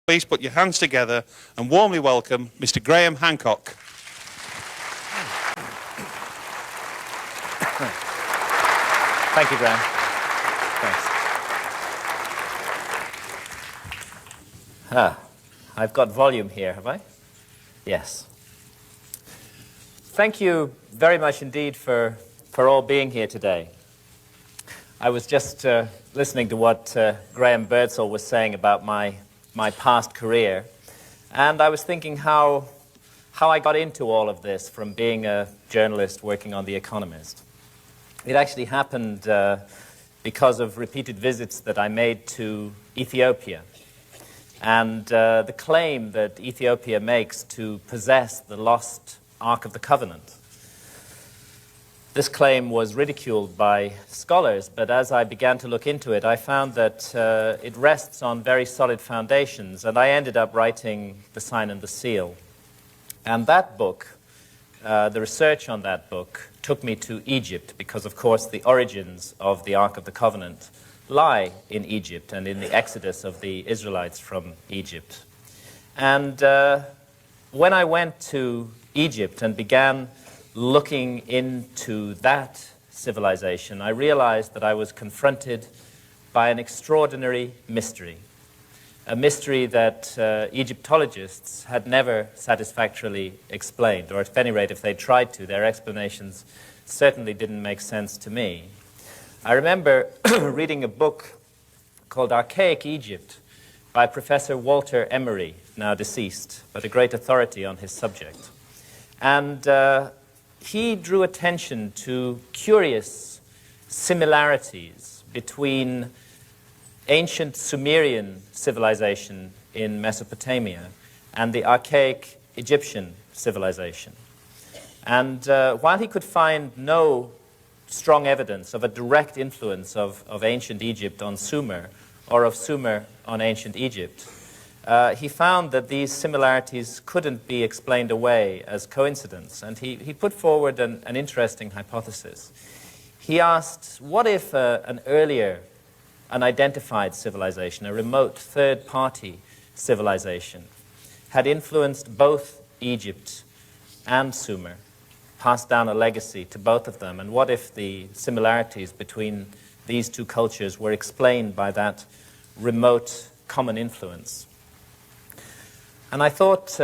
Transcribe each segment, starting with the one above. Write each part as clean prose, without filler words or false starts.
Please put your hands together and warmly welcome Mr. Graham Hancock. Thank you, Graham. Thanks. I've got volume here, have I? Yes. Thank you very much indeed for all being here today. I was just listening to what Graham Birdsall was saying about my past career, and I was thinking how I got into all of this from being a journalist working on The Economist. It actually happened because of repeated visits that I made to Ethiopia, and the claim that Ethiopia makes to possess the lost Ark of the Covenant. This claim was ridiculed by scholars, but as I began to look into it, I found that it rests on very solid foundations, and I ended up writing The Sign and the Seal. And that book, the research on that book, took me to Egypt, because, of course, the origins of the Ark of the Covenant lie in Egypt and in the exodus of the Israelites from Egypt. And when I went to Egypt and began looking into that civilization, I realized that I was confronted by an extraordinary mystery, a mystery that Egyptologists had never satisfactorily explained, or at any rate, if they tried to, their explanations certainly didn't make sense to me. I remember reading a book called Archaic Egypt by Professor Walter Emery, now deceased, but a great authority on his subject. And he drew attention to curious similarities between ancient Sumerian civilization in Mesopotamia and the archaic Egyptian civilization. And while he could find no strong evidence of a direct influence of ancient Egypt on Sumer, or of Sumer on ancient Egypt, he found that these similarities couldn't be explained away as coincidence, and he put forward an interesting hypothesis. He asked, what if an earlier unidentified civilization, a remote third-party civilization, had influenced both Egypt and Sumer, passed down a legacy to both of them, and what if the similarities between these two cultures were explained by that remote common influence? And I thought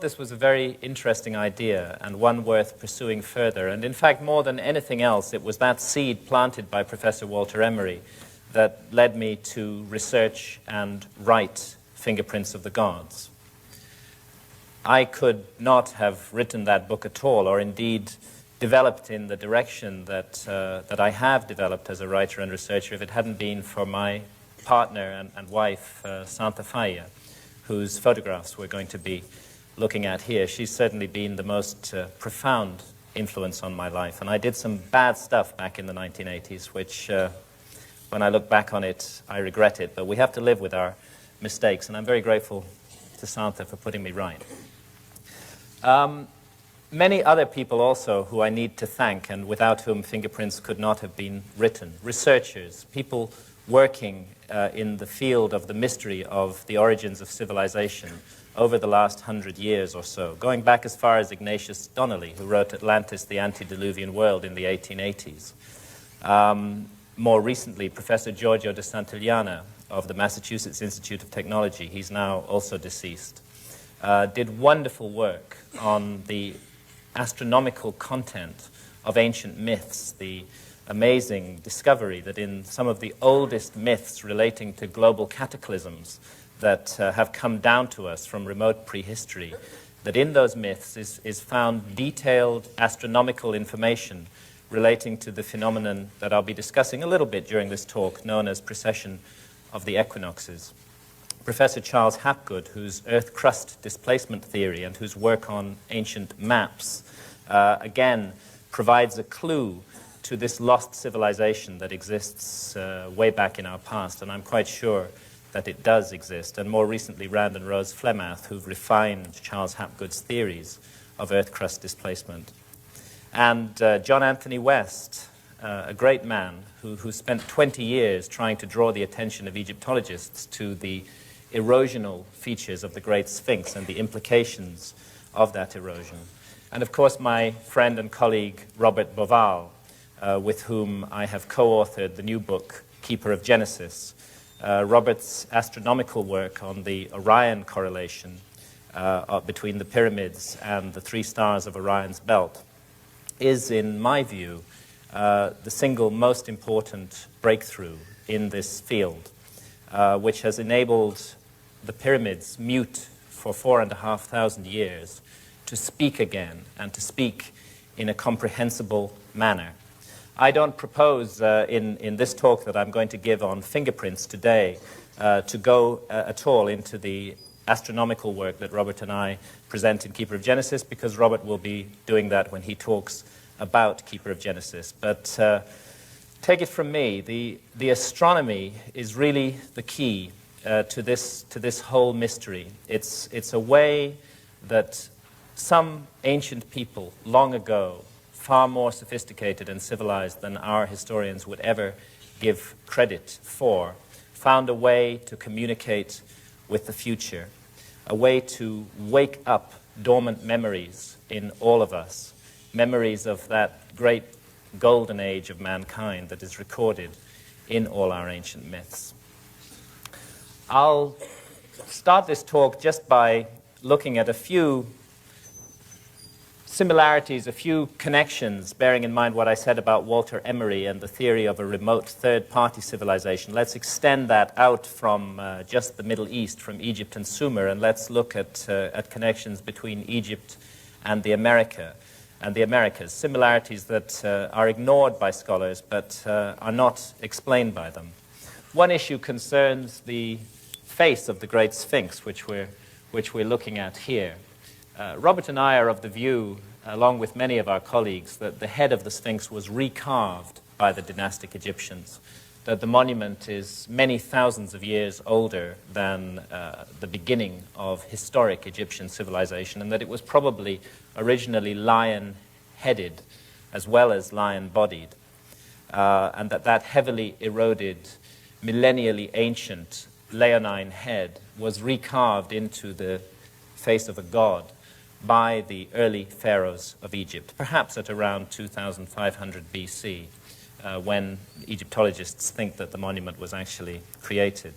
this was a very interesting idea and one worth pursuing further. And in fact, more than anything else, it was that seed planted by Professor Walter Emery that led me to research and write Fingerprints of the Gods. I could not have written that book at all, or indeed developed in the direction that I have developed as a writer and researcher, if it hadn't been for my partner and wife, Santa Faya, whose photographs we're going to be looking at here. She's certainly been the most profound influence on my life. And I did some bad stuff back in the 1980s, which, when I look back on it, I regret it. But we have to live with our mistakes, and I'm very grateful to Santa for putting me right. Many other people also who I need to thank, and without whom Fingerprints could not have been written. Researchers, people working in the field of the mystery of the origins of civilization over the last 100 years or so, going back as far as Ignatius Donnelly, who wrote Atlantis, the Antediluvian World in the 1880s. More recently, Professor Giorgio de Santillana of the Massachusetts Institute of Technology, he's now also deceased, did wonderful work on the astronomical content of ancient myths, the amazing discovery that in some of the oldest myths relating to global cataclysms that have come down to us from remote prehistory, that in those myths is found detailed astronomical information relating to the phenomenon that I'll be discussing a little bit during this talk, known as precession of the equinoxes. Professor Charles Hapgood, whose Earth crust displacement theory and whose work on ancient maps, again, provides a clue to this lost civilization that exists way back in our past, and I'm quite sure that it does exist. And more recently, Rand and Rose Flemath, who've refined Charles Hapgood's theories of Earth crust displacement. And John Anthony West, a great man who spent 20 years trying to draw the attention of Egyptologists to the erosional features of the Great Sphinx and the implications of that erosion. And of course, my friend and colleague, Robert Boval, with whom I have co-authored the new book, Keeper of Genesis. Robert's astronomical work on the Orion correlation between the pyramids and the three stars of Orion's belt is, in my view, the single most important breakthrough in this field, which has enabled the pyramids, mute for 4,500 years, to speak again and to speak in a comprehensible manner. I don't propose in this talk that I'm going to give on fingerprints today to go at all into the astronomical work that Robert and I present in Keeper of Genesis, because Robert will be doing that when he talks about Keeper of Genesis. But take it from me, the astronomy is really the key to this whole mystery. It's a way that some ancient people long ago, far more sophisticated and civilized than our historians would ever give credit for, found a way to communicate with the future, a way to wake up dormant memories in all of us, memories of that great golden age of mankind that is recorded in all our ancient myths. I'll start this talk just by looking at a few similarities, a few connections, bearing in mind what I said about Walter Emery and the theory of a remote third-party civilization. Let's extend that out from just the Middle East, from Egypt and Sumer, and let's look at connections between Egypt and the Americas, similarities that are ignored by scholars but are not explained by them. One issue concerns the face of the Great Sphinx, which we're looking at here. Robert and I are of the view, along with many of our colleagues, that the head of the Sphinx was recarved by the dynastic Egyptians, that the monument is many thousands of years older than the beginning of historic Egyptian civilization, and that it was probably originally lion-headed as well as lion-bodied, and that heavily eroded, millennially ancient leonine head was recarved into the face of a god by the early pharaohs of Egypt, perhaps at around 2500 BC, when Egyptologists think that the monument was actually created.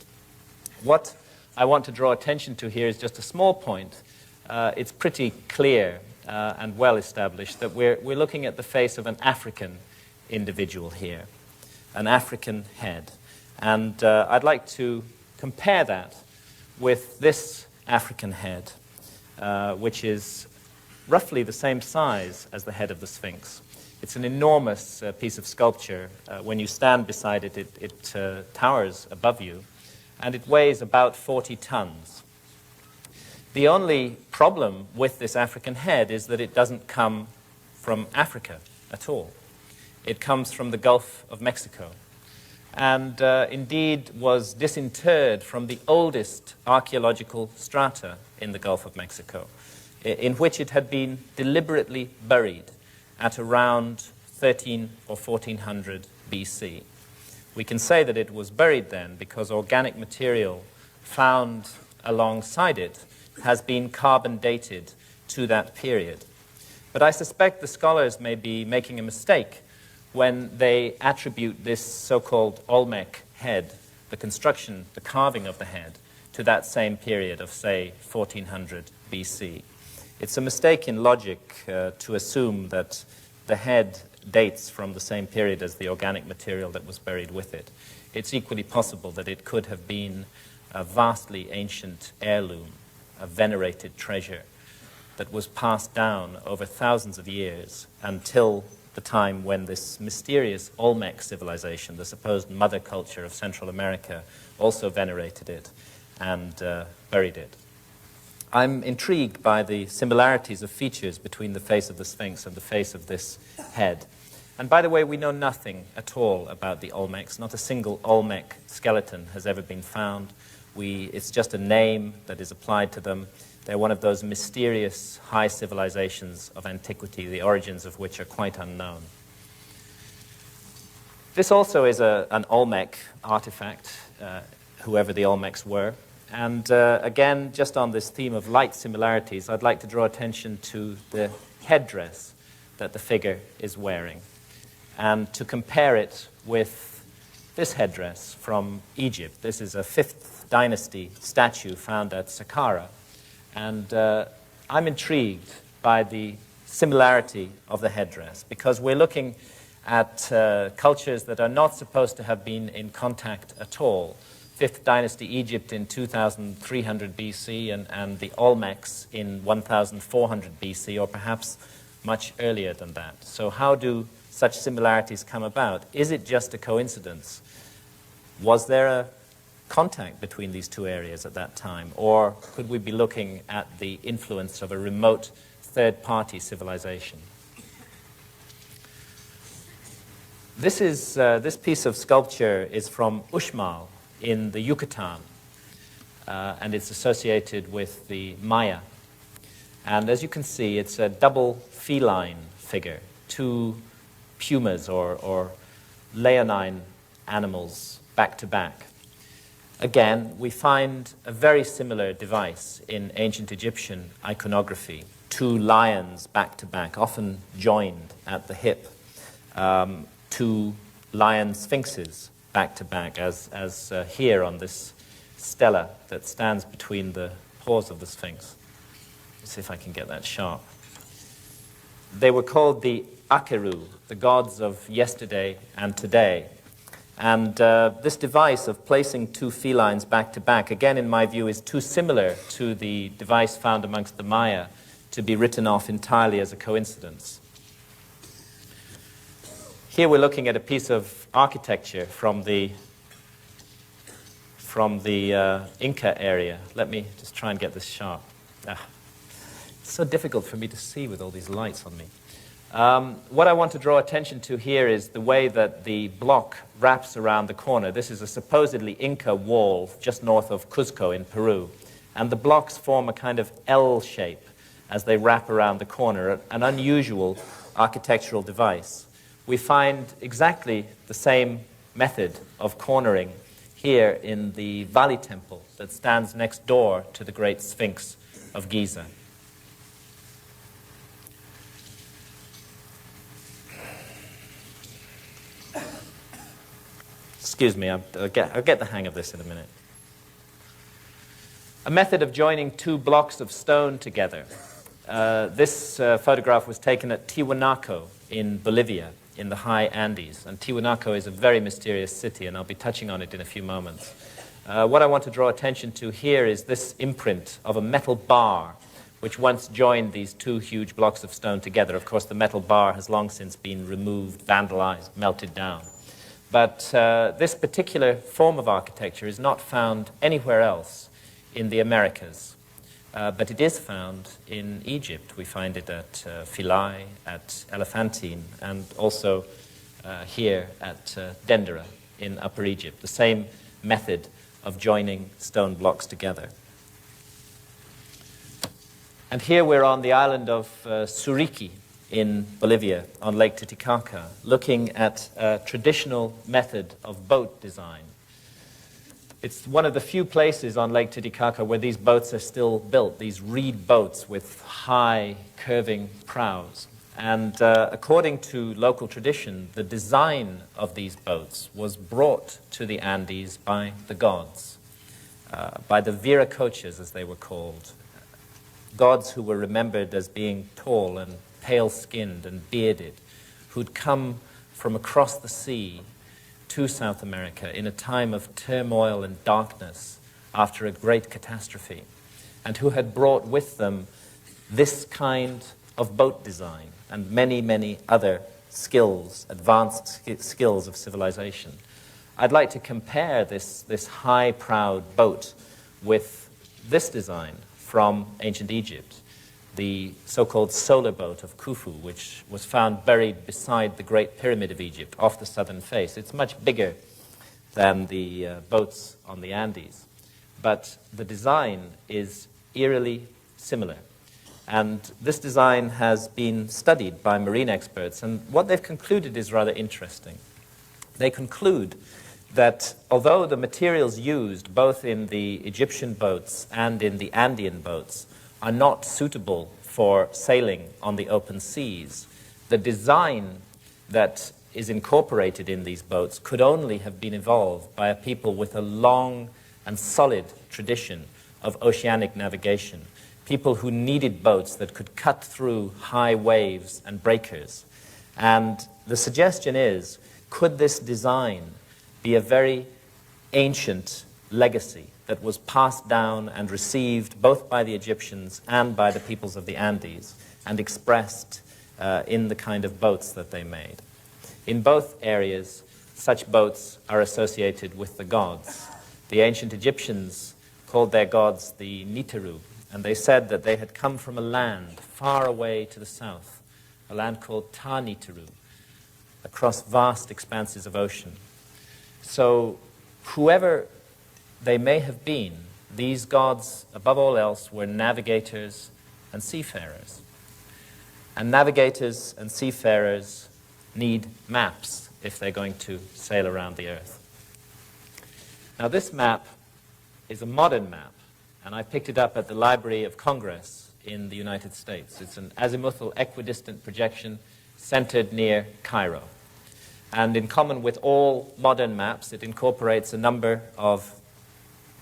What I want to draw attention to here is just a small point. It's pretty clear and well established that we're looking at the face of an African individual here, an African head. And I'd like to compare that with this African head, which is roughly the same size as the head of the Sphinx. It's an enormous piece of sculpture. When you stand beside it, it towers above you, and it weighs about 40 tons. The only problem with this African head is that it doesn't come from Africa at all. It comes from the Gulf of Mexico, and indeed was disinterred from the oldest archaeological strata in the Gulf of Mexico, in which it had been deliberately buried at around 13 or 1400 BC. We can say that it was buried then because organic material found alongside it has been carbon dated to that period. But I suspect the scholars may be making a mistake when they attribute this so-called Olmec head, the construction, the carving of the head, to that same period of, say, 1400 BC. It's a mistake in logic to assume that the head dates from the same period as the organic material that was buried with it. It's equally possible that it could have been a vastly ancient heirloom, a venerated treasure that was passed down over thousands of years until the time when this mysterious Olmec civilization, the supposed mother culture of Central America, also venerated it and buried it. I'm intrigued by the similarities of features between the face of the Sphinx and the face of this head. And by the way, we know nothing at all about the Olmecs. Not a single Olmec skeleton has ever been found. It's just a name that is applied to them. They're one of those mysterious high civilizations of antiquity, the origins of which are quite unknown. This also is an Olmec artifact, whoever the Olmecs were. And again, just on this theme of light similarities, I'd like to draw attention to the headdress that the figure is wearing, and to compare it with this headdress from Egypt. This is a 5th dynasty statue found at Saqqara, and I'm intrigued by the similarity of the headdress, because we're looking at cultures that are not supposed to have been in contact at all. 5th dynasty Egypt in 2300 BC and the Olmecs in 1400 BC, or perhaps much earlier than that. So how do such similarities come about? Is it just a coincidence? Was there a contact between these two areas at that time? Or could we be looking at the influence of a remote third-party civilization? This piece of sculpture is from Uxmal in the Yucatan, and it's associated with the Maya. And as you can see, it's a double feline figure, two pumas or leonine animals back to back. Again, we find a very similar device in ancient Egyptian iconography, two lions back to back, often joined at the hip, two lion sphinxes back to back, as here on this stela that stands between the paws of the sphinx. Let's see if I can get that sharp. They were called the Akeru, the gods of yesterday and today. And this device of placing two felines back to back, again, in my view, is too similar to the device found amongst the Maya to be written off entirely as a coincidence. Here we're looking at a piece of architecture from the Inca area. Let me just try and get this sharp. It's so difficult for me to see with all these lights on me. What I want to draw attention to here is the way that the block wraps around the corner. This is a supposedly Inca wall just north of Cuzco in Peru. And the blocks form a kind of L shape as they wrap around the corner, an unusual architectural device. We find exactly the same method of cornering here in the Valley Temple that stands next door to the Great Sphinx of Giza. Excuse me, I'll get the hang of this in a minute. A method of joining two blocks of stone together. This photograph was taken at Tiwanaku in Bolivia, in the high Andes. And Tiwanaku is a very mysterious city, and I'll be touching on it in a few moments. What I want to draw attention to here is this imprint of a metal bar, which once joined these two huge blocks of stone together. Of course, the metal bar has long since been removed, vandalized, melted down. But this particular form of architecture is not found anywhere else in the Americas. But it is found in Egypt. We find it at Philae, at Elephantine, and also here at Dendera in Upper Egypt. The same method of joining stone blocks together. And here we're on the island of Suriqui in Bolivia, on Lake Titicaca, looking at a traditional method of boat design. It's one of the few places on Lake Titicaca where these boats are still built, these reed boats with high, curving prows. And according to local tradition, the design of these boats was brought to the Andes by the gods, by the Viracochas, as they were called, gods who were remembered as being tall and pale-skinned and bearded, who'd come from across the sea to South America in a time of turmoil and darkness after a great catastrophe, and who had brought with them this kind of boat design and many, many other skills, advanced skills of civilization. I'd like to compare this high-prowed boat with this design from ancient Egypt, the so-called solar boat of Khufu, which was found buried beside the Great Pyramid of Egypt, off the southern face. It's much bigger than the boats on the Andes, but the design is eerily similar. And this design has been studied by marine experts, and what they've concluded is rather interesting. They conclude that although the materials used both in the Egyptian boats and in the Andean boats are not suitable for sailing on the open seas, the design that is incorporated in these boats could only have been evolved by a people with a long and solid tradition of oceanic navigation, people who needed boats that could cut through high waves and breakers. And the suggestion is, could this design be a very ancient legacy that was passed down and received both by the Egyptians and by the peoples of the Andes and expressed in the kind of boats that they made? In both areas, such boats are associated with the gods. The ancient Egyptians called their gods the Niteru, and they said that they had come from a land far away to the south, a land called Ta-Niteru, across vast expanses of ocean. So whoever they may have been, these gods, above all else, were navigators and seafarers. And navigators and seafarers need maps if they're going to sail around the earth. Now this map is a modern map, and I picked it up at the Library of Congress in the United States. It's an azimuthal equidistant projection centered near Cairo. And in common with all modern maps, it incorporates a number of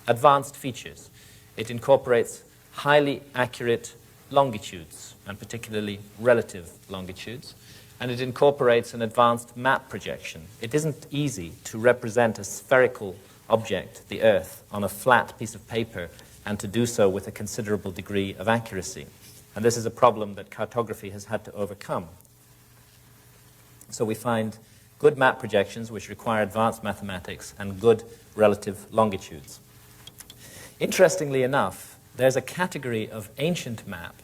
advanced features. It incorporates highly accurate longitudes, and particularly relative longitudes. And it incorporates an advanced map projection. It isn't easy to represent a spherical object, the Earth, on a flat piece of paper, and to do so with a considerable degree of accuracy. And this is a problem that cartography has had to overcome. So we find good map projections which require advanced mathematics and good relative longitudes. Interestingly enough, there's a category of ancient map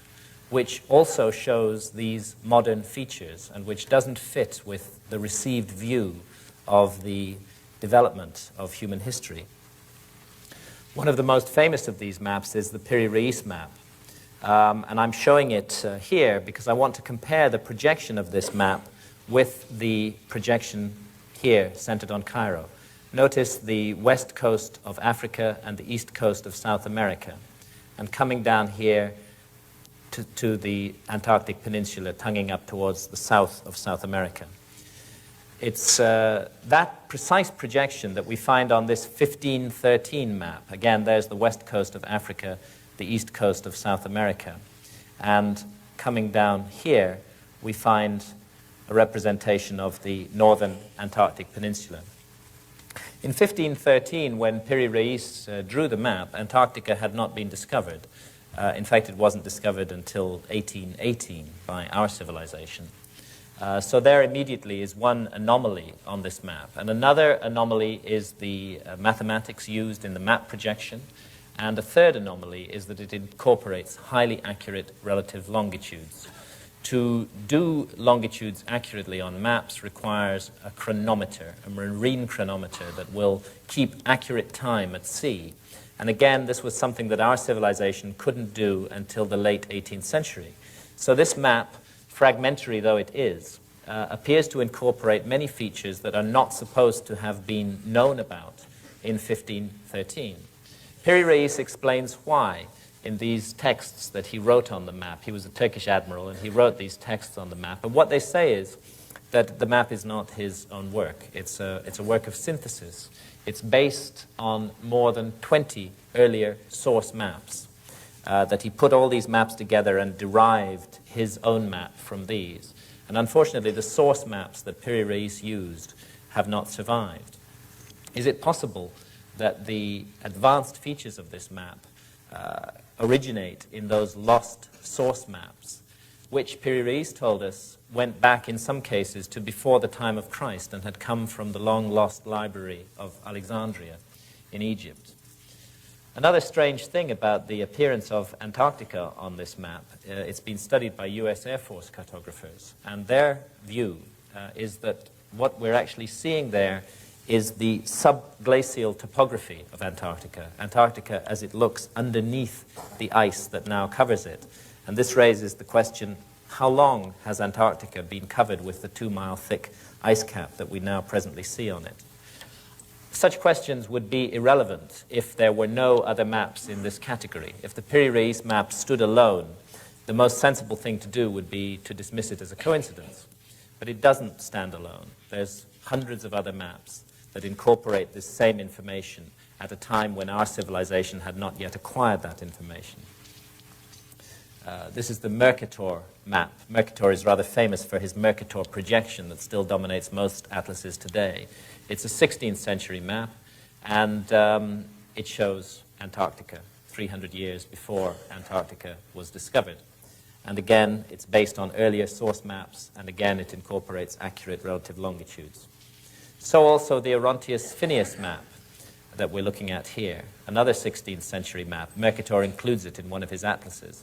which also shows these modern features and which doesn't fit with the received view of the development of human history. One of the most famous of these maps is the Piri Reis map. And I'm showing it here because I want to compare the projection of this map with the projection here centered on Cairo. Notice the west coast of Africa and the east coast of South America, and coming down here to the Antarctic Peninsula, tonguing up towards the south of South America. It's that precise projection that we find on this 1513 map. Again, there's the west coast of Africa, the east coast of South America. And coming down here, we find a representation of the northern Antarctic Peninsula. In 1513, when Piri Reis drew the map, Antarctica had not been discovered. In fact, it wasn't discovered until 1818 by our civilization. So there immediately is one anomaly on this map. And another anomaly is the mathematics used in the map projection. And a third anomaly is that it incorporates highly accurate relative longitudes. To do longitudes accurately on maps requires a chronometer, a marine chronometer that will keep accurate time at sea. And again, this was something that our civilization couldn't do until the late 18th century. So this map, fragmentary though it is, appears to incorporate many features that are not supposed to have been known about in 1513. Piri Reis explains why in these texts that he wrote on the map. He was a Turkish admiral, and he wrote these texts on the map. And what they say is that the map is not his own work. It's a work of synthesis. It's based on more than 20 earlier source maps, that he put all these maps together and derived his own map from these. And unfortunately, the source maps that Piri Reis used have not survived. Is it possible that the advanced features of this map originate in those lost source maps, which Piri Reis told us went back in some cases to before the time of Christ and had come from the long-lost library of Alexandria in Egypt? Another strange thing about the appearance of Antarctica on this map, it's been studied by US Air Force cartographers, and their view is that what we're actually seeing there is the subglacial topography of Antarctica. Antarctica as it looks underneath the ice that now covers it. And this raises the question, how long has Antarctica been covered with the 2-mile thick ice cap that we now presently see on it? Such questions would be irrelevant if there were no other maps in this category. If the Piri-Reis map stood alone, the most sensible thing to do would be to dismiss it as a coincidence. But it doesn't stand alone. There's hundreds of other maps that incorporate this same information at a time when our civilization had not yet acquired that information. This is the Mercator map. Mercator is rather famous for his Mercator projection that still dominates most atlases today. It's a 16th century map, and it shows Antarctica 300 years before Antarctica was discovered. And again, it's based on earlier source maps, and again, it incorporates accurate relative longitudes. So also the Orontius Phineus map that we're looking at here, another 16th century map. Mercator includes it in one of his atlases.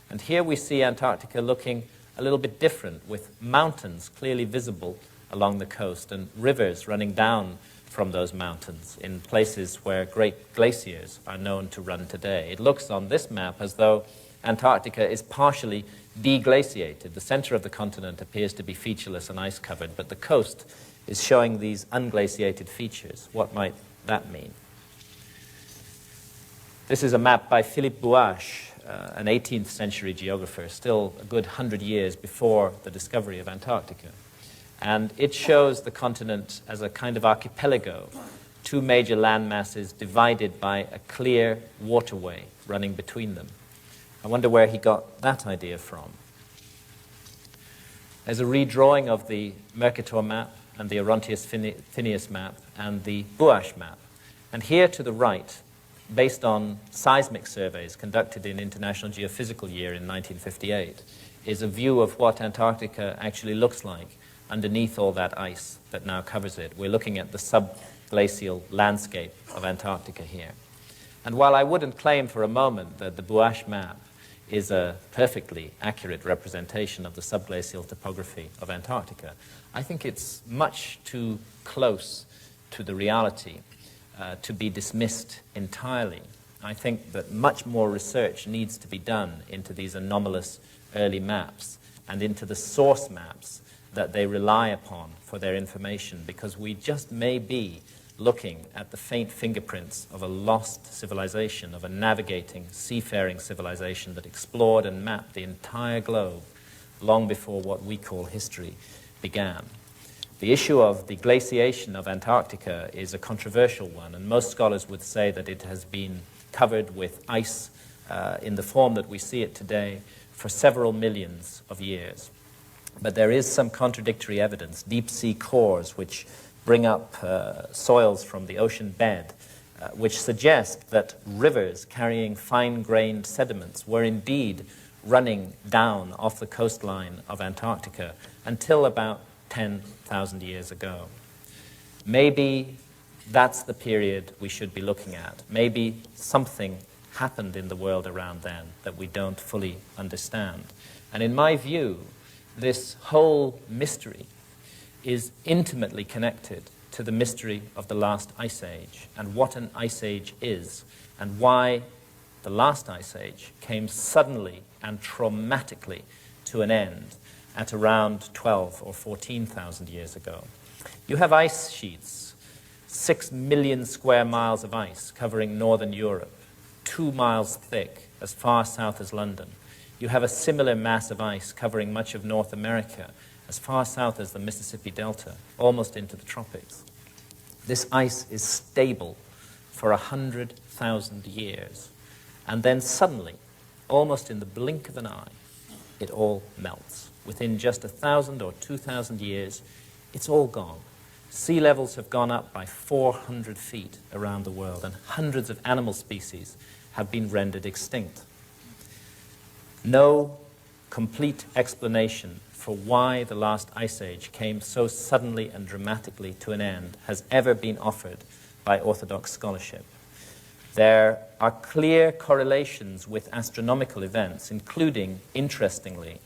And here we see Antarctica looking a little bit different, with mountains clearly visible along the coast and rivers running down from those mountains in places where great glaciers are known to run today. It looks on this map as though Antarctica is partially deglaciated. The center of the continent appears to be featureless and ice-covered, but the coast is showing these unglaciated features. What might that mean? This is a map by Philippe Bouache, an 18th century geographer, still a good 100 years before the discovery of Antarctica. And it shows the continent as a kind of archipelago, two major land masses divided by a clear waterway running between them. I wonder where he got that idea from. There's a redrawing of the Mercator map and the Orontius Phineus map and the Bouache map. And here to the right, based on seismic surveys conducted in International Geophysical Year in 1958, is a view of what Antarctica actually looks like underneath all that ice that now covers it. We're looking at the subglacial landscape of Antarctica here. And while I wouldn't claim for a moment that the Bouache map is a perfectly accurate representation of the subglacial topography of Antarctica, I think it's much too close to the reality to be dismissed entirely. I think that much more research needs to be done into these anomalous early maps and into the source maps that they rely upon for their information, because we just may be looking at the faint fingerprints of a lost civilization, of a navigating, seafaring civilization that explored and mapped the entire globe long before what we call history began. The issue of the glaciation of Antarctica is a controversial one, and most scholars would say that it has been covered with ice in the form that we see it today for several millions of years. But there is some contradictory evidence, deep sea cores which bring up soils from the ocean bed, which suggest that rivers carrying fine-grained sediments were indeed running down off the coastline of Antarctica until about 10,000 years ago. Maybe that's the period we should be looking at. Maybe something happened in the world around then that we don't fully understand. And in my view, this whole mystery is intimately connected to the mystery of the last ice age and what an ice age is and why the last ice age came suddenly and traumatically to an end at around 12 or 14,000 years ago. You have ice sheets, 6 million square miles of ice covering northern Europe, 2 miles thick, as far south as London. You have a similar mass of ice covering much of North America, as far south as the Mississippi Delta, almost into the tropics. This ice is stable for 100,000 years. And then suddenly, almost in the blink of an eye, it all melts. Within just 1,000 or 2,000 years, it's all gone. Sea levels have gone up by 400 feet around the world, and hundreds of animal species have been rendered extinct. No complete explanation for why the last ice age came so suddenly and dramatically to an end has ever been offered by orthodox scholarship. There are clear correlations with astronomical events, including, interestingly,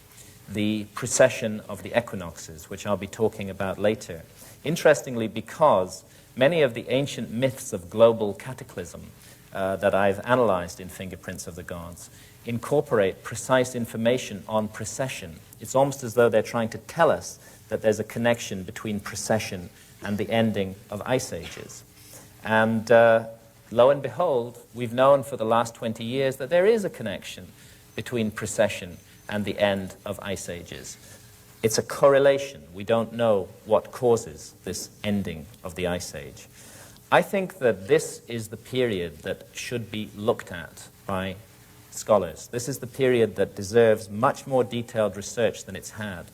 the precession of the equinoxes, which I'll be talking about later. Interestingly, because many of the ancient myths of global cataclysm that I've analyzed in Fingerprints of the Gods incorporate precise information on precession. It's almost as though they're trying to tell us that there's a connection between precession and the ending of ice ages. And lo and behold, we've known for the last 20 years that there is a connection between precession and the end of ice ages. It's a correlation. We don't know what causes this ending of the ice age. I think that this is the period that should be looked at by scholars. This is the period that deserves much more detailed research than it's had.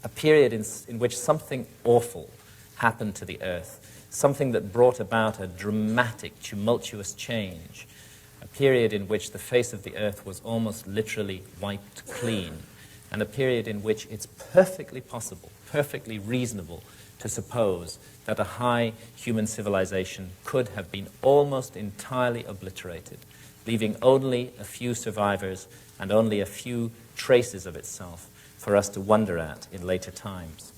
A period in which something awful happened to the Earth, something that brought about a dramatic, tumultuous change, a period in which the face of the Earth was almost literally wiped clean, and a period in which it's perfectly possible, perfectly reasonable to suppose that a high human civilization could have been almost entirely obliterated, leaving only a few survivors and only a few traces of itself for us to wonder at in later times.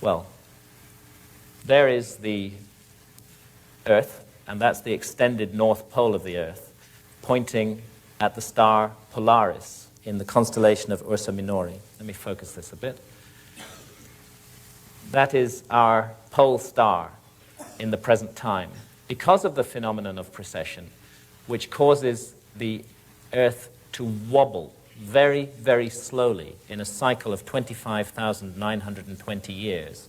Well, there is the Earth, and that's the extended north pole of the Earth, pointing at the star Polaris in the constellation of Ursa Minori. Let me focus this a bit. That is our pole star in the present time, because of the phenomenon of precession, which causes the Earth to wobble very, very slowly in a cycle of 25,920 years.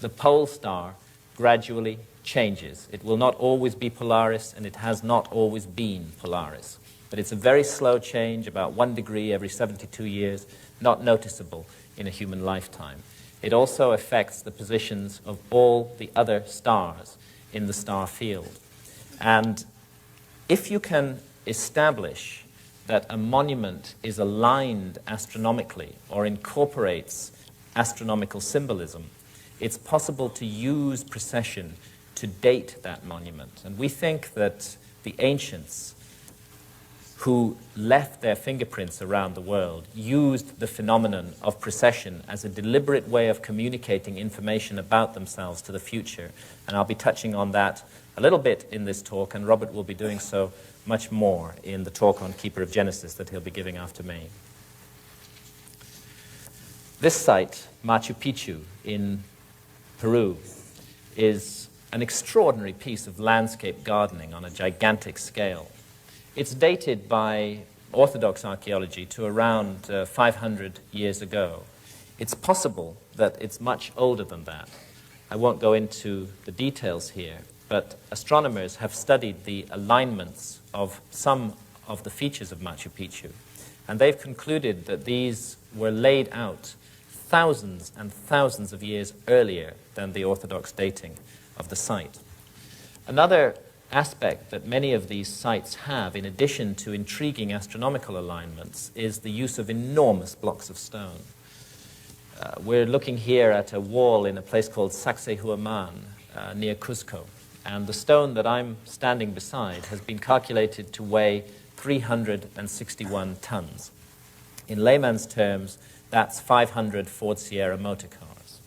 The pole star gradually changes. It will not always be Polaris, and it has not always been Polaris. But it's a very slow change, about 1 degree every 72 years, not noticeable in a human lifetime. It also affects the positions of all the other stars in the star field. And if you can establish that a monument is aligned astronomically or incorporates astronomical symbolism, it's possible to use precession to date that monument. And we think that the ancients who left their fingerprints around the world used the phenomenon of precession as a deliberate way of communicating information about themselves to the future. And I'll be touching on that a little bit in this talk, and Robert will be doing so much more in the talk on Keeper of Genesis that he'll be giving after me. This site, Machu Picchu in Peru, is an extraordinary piece of landscape gardening on a gigantic scale. It's dated by Orthodox archaeology to around 500 years ago. It's possible that it's much older than that. I won't go into the details here, but astronomers have studied the alignments of some of the features of Machu Picchu, and they've concluded that these were laid out thousands and thousands of years earlier than the Orthodox dating of the site. Another aspect that many of these sites have, in addition to intriguing astronomical alignments, is the use of enormous blocks of stone. We're looking here at a wall in a place called Sacsayhuaman near Cuzco, and the stone that I'm standing beside has been calculated to weigh 361 tons. In layman's terms, that's 500 Ford Sierra motor cars.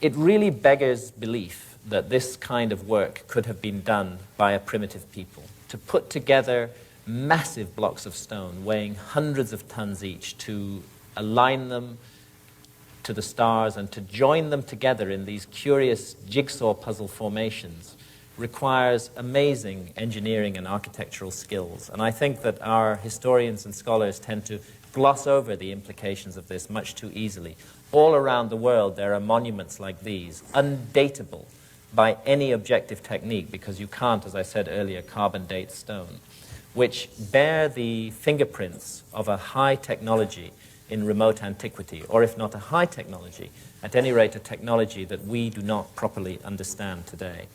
It really beggars belief that this kind of work could have been done by a primitive people, to put together massive blocks of stone weighing hundreds of tons each, to align them to the stars and to join them together in these curious jigsaw puzzle formations requires amazing engineering and architectural skills. And I think that our historians and scholars tend to gloss over the implications of this much too easily. All around the world there are monuments like these, undateable by any objective technique, because you can't, as I said earlier, carbon date stone, which bear the fingerprints of a high technology in remote antiquity, or if not a high technology, at any rate a technology that we do not properly understand today.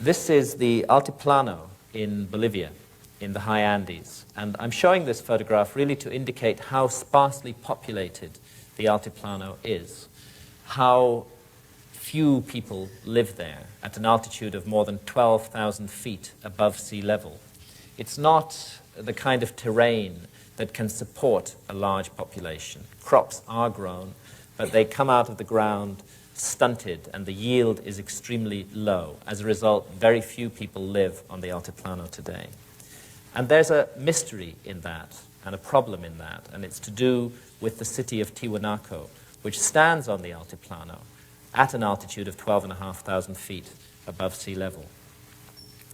This is the Altiplano in Bolivia, in the high Andes, and I'm showing this photograph really to indicate how sparsely populated the Altiplano is, how few people live there at an altitude of more than 12,000 feet above sea level. It's not the kind of terrain that can support a large population. Crops are grown, but they come out of the ground stunted, and the yield is extremely low. As a result, very few people live on the Altiplano today. And there's a mystery in that. and a problem in that, and it's to do with the city of Tiwanaku, which stands on the Altiplano at an altitude of 12,500 feet above sea level.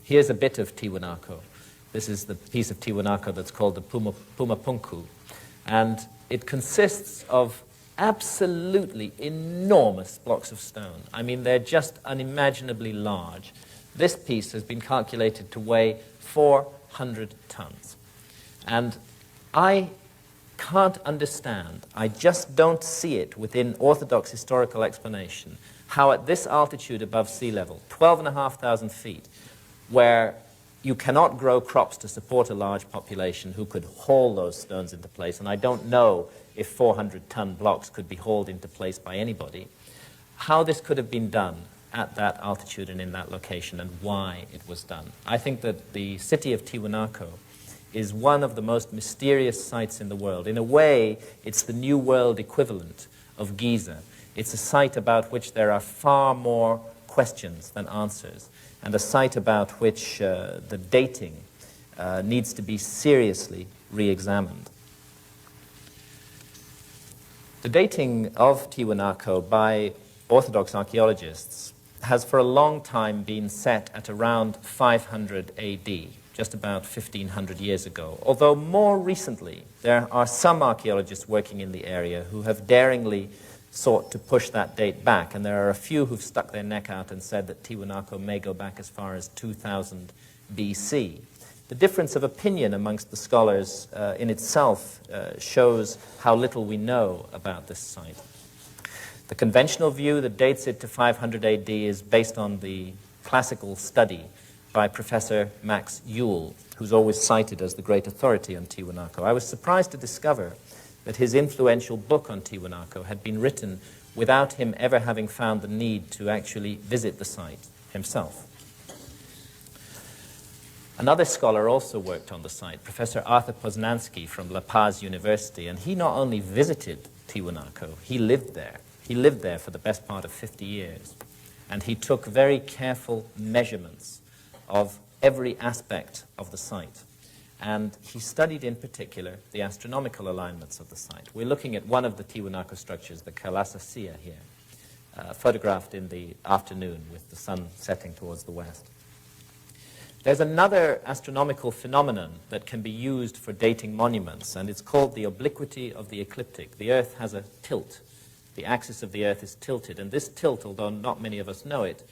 Here's a bit of Tiwanaku. This is the piece of Tiwanaku that's called the Pumapunku, and it consists of absolutely enormous blocks of stone. I mean, they're just unimaginably large. This piece has been calculated to weigh 400 tons. And I can't understand, I just don't see it within orthodox historical explanation, how at this altitude above sea level, 12,500 feet, where you cannot grow crops to support a large population who could haul those stones into place, and I don't know if 400-ton blocks could be hauled into place by anybody, how this could have been done at that altitude and in that location, and why it was done. I think that the city of Tiwanaku is one of the most mysterious sites in the world. In a way, it's the New World equivalent of Giza. It's a site about which there are far more questions than answers, and a site about which the dating needs to be seriously re-examined. The dating of Tiwanaku by Orthodox archaeologists has for a long time been set at around 500 AD, just about 1,500 years ago. Although more recently, there are some archaeologists working in the area who have daringly sought to push that date back, and there are a few who've stuck their neck out and said that Tiwanaku may go back as far as 2000 BC. The difference of opinion amongst the scholars in itself shows how little we know about this site. The conventional view that dates it to 500 AD is based on the classical study by Professor Max Ewell, who's always cited as the great authority on Tiwanaku. I was surprised to discover that his influential book on Tiwanaku had been written without him ever having found the need to actually visit the site himself. Another scholar also worked on the site, Professor Arthur Poznański from La Paz University, and he not only visited Tiwanaku, he lived there. He lived there for the best part of 50 years, and he took very careful measurements of every aspect of the site. And he studied in particular the astronomical alignments of the site. We're looking at one of the Tiwanaku structures, the Kalasasia here, photographed in the afternoon with the sun setting towards the west. There's another astronomical phenomenon that can be used for dating monuments, and it's called the obliquity of the ecliptic. The Earth has a tilt. The axis of the Earth is tilted, and this tilt, although not many of us know it,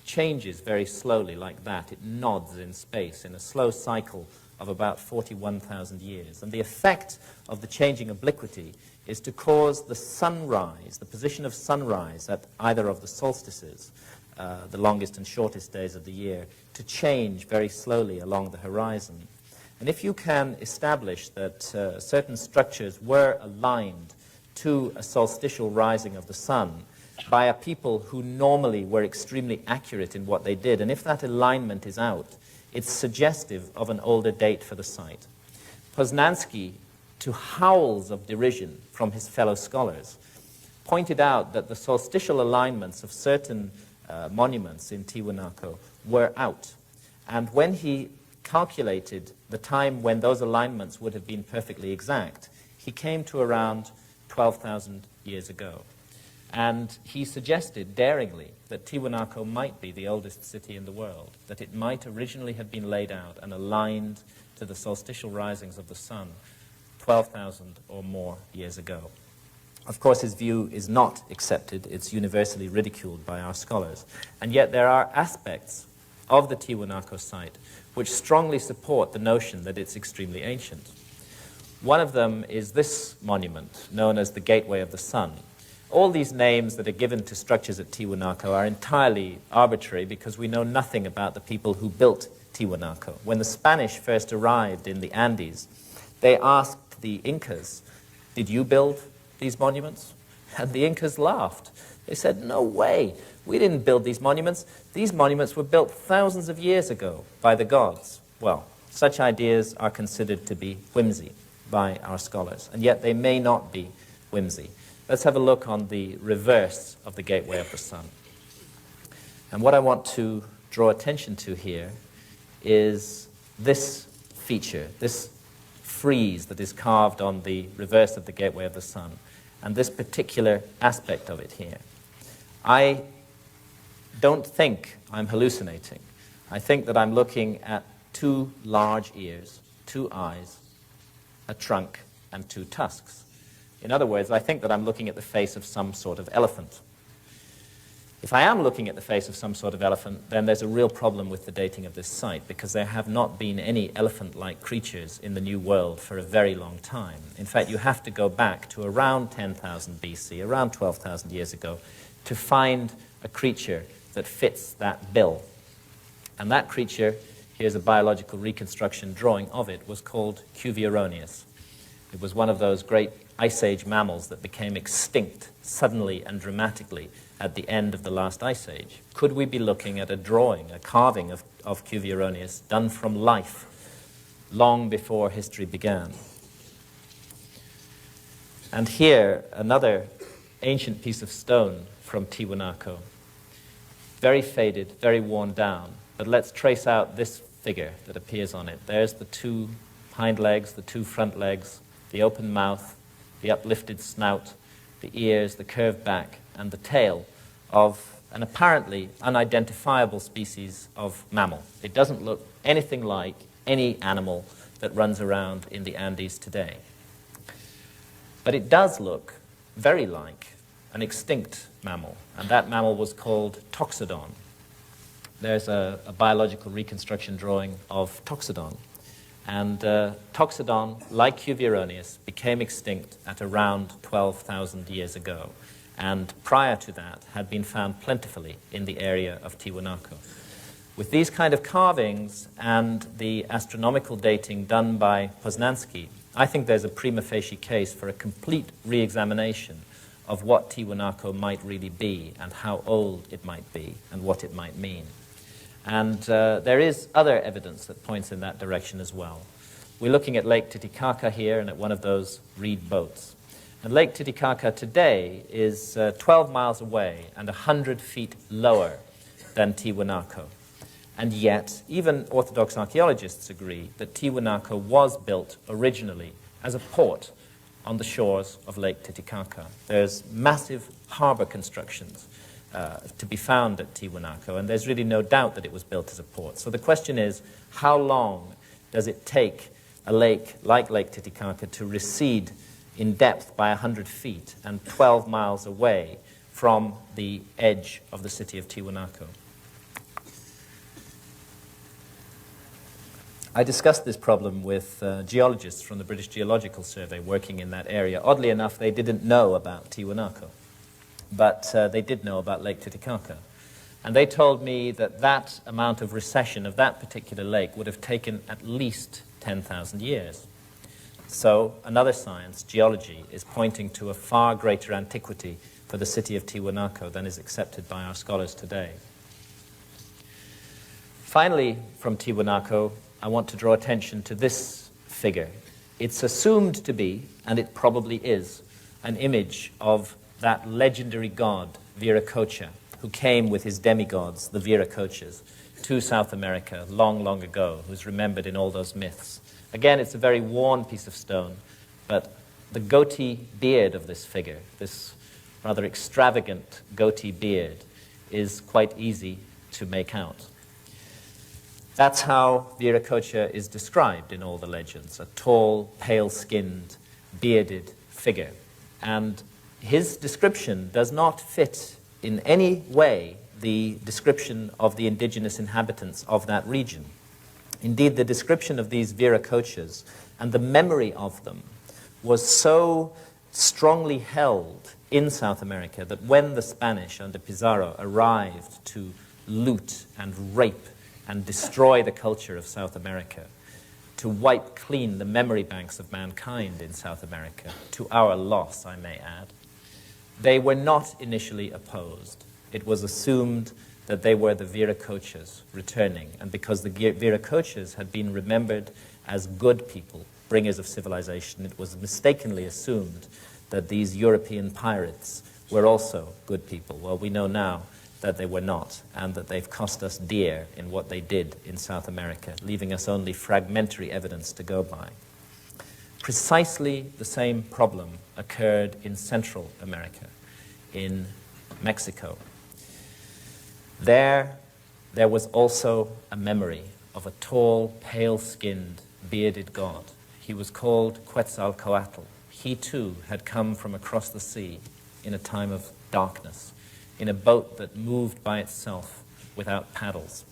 changes very slowly like that. It nods in space in a slow cycle of about 41,000 years. And the effect of the changing obliquity is to cause the sunrise, the position of sunrise at either of the solstices, the longest and shortest days of the year, to change very slowly along the horizon. And if you can establish that certain structures were aligned to a solstitial rising of the sun by a people who normally were extremely accurate in what they did, and if that alignment is out, it's suggestive of an older date for the site. Poznański, to howls of derision from his fellow scholars, pointed out that the solstitial alignments of certain monuments in Tiwanaku were out. And when he calculated the time when those alignments would have been perfectly exact, he came to around 12,000 years ago. And he suggested daringly that Tiwanaku might be the oldest city in the world, that it might originally have been laid out and aligned to the solstitial risings of the sun 12,000 or more years ago. Of course, his view is not accepted. It's universally ridiculed by our scholars. And yet there are aspects of the Tiwanaku site which strongly support the notion that it's extremely ancient. One of them is this monument, known as the Gateway of the Sun. All these names that are given to structures at Tiwanaku are entirely arbitrary because we know nothing about the people who built Tiwanaku. When the Spanish first arrived in the Andes, they asked the Incas, "Did you build these monuments?" And the Incas laughed. They said, "No way, we didn't build these monuments. These monuments were built thousands of years ago by the gods." Well, such ideas are considered to be whimsy by our scholars, and yet they may not be whimsy. Let's have a look on the reverse of the Gateway of the Sun. And what I want to draw attention to here is this feature, this frieze that is carved on the reverse of the Gateway of the Sun, and this particular aspect of it here. I don't think I'm hallucinating. I think that I'm looking at two large ears, two eyes, a trunk, and two tusks. In other words, I think that I'm looking at the face of some sort of elephant. If I am looking at the face of some sort of elephant, then there's a real problem with the dating of this site, because there have not been any elephant-like creatures in the New World for a very long time. In fact, you have to go back to around 10,000 BC, around 12,000 years ago, to find a creature that fits that bill. And that creature, here's a biological reconstruction drawing of it, was called Cuvier. It was one of those great Ice Age mammals that became extinct suddenly and dramatically at the end of the last Ice Age. Could we be looking at a drawing, a carving of Cuvier done from life long before history began? And here, another ancient piece of stone from Tiwanaku. Very faded, very worn down. But let's trace out this figure that appears on it. There's the two hind legs, the two front legs, the open mouth, the uplifted snout, the ears, the curved back, and the tail of an apparently unidentifiable species of mammal. It doesn't look anything like any animal that runs around in the Andes today. But it does look very like an extinct mammal, and that mammal was called Toxodon. There's a biological reconstruction drawing of Toxodon. And Toxodon, like Cuvier, became extinct at around 12,000 years ago, and prior to that had been found plentifully in the area of Tiwanaku. With these kind of carvings and the astronomical dating done by Poznański, I think there's a prima facie case for a complete re-examination of what Tiwanaku might really be and how old it might be and what it might mean. And there is other evidence that points in that direction as well. We're looking at Lake Titicaca here and at one of those reed boats. And Lake Titicaca today is 12 miles away and 100 feet lower than Tiwanaku. And yet, even Orthodox archaeologists agree that Tiwanaku was built originally as a port on the shores of Lake Titicaca. There's massive harbor constructions to be found at Tiwanaku, and there's really no doubt that it was built as a port. So the question is, how long does it take a lake like Lake Titicaca to recede in depth by 100 feet and 12 miles away from the edge of the city of Tiwanaku? I discussed this problem with geologists from the British Geological Survey working in that area. Oddly enough, they didn't know about Tiwanaku, but they did know about Lake Titicaca. And they told me that that amount of recession of that particular lake would have taken at least 10,000 years. So another science, geology, is pointing to a far greater antiquity for the city of Tiwanaku than is accepted by our scholars today. Finally, from Tiwanaku, I want to draw attention to this figure. It's assumed to be, and it probably is, an image of that legendary god, Viracocha, who came with his demigods, the Viracochas, to South America long, long ago, who's remembered in all those myths. Again, it's a very worn piece of stone, but the goatee beard of this figure, this rather extravagant goatee beard, is quite easy to make out. That's how Viracocha is described in all the legends, a tall, pale-skinned, bearded figure. And his description does not fit in any way the description of the indigenous inhabitants of that region. Indeed, the description of these Viracochas and the memory of them was so strongly held in South America that when the Spanish under Pizarro arrived to loot and rape and destroy the culture of South America, to wipe clean the memory banks of mankind in South America, to our loss, I may add, they were not initially opposed. It was assumed that they were the Viracochas returning, and because the Viracochas had been remembered as good people, bringers of civilization, it was mistakenly assumed that these European pirates were also good people. Well, we know now that they were not, and that they've cost us dear in what they did in South America, leaving us only fragmentary evidence to go by. Precisely the same problem occurred in Central America, in Mexico. There was also a memory of a tall, pale-skinned, bearded god. He was called Quetzalcoatl. He too had come from across the sea in a time of darkness, in a boat that moved by itself without paddles.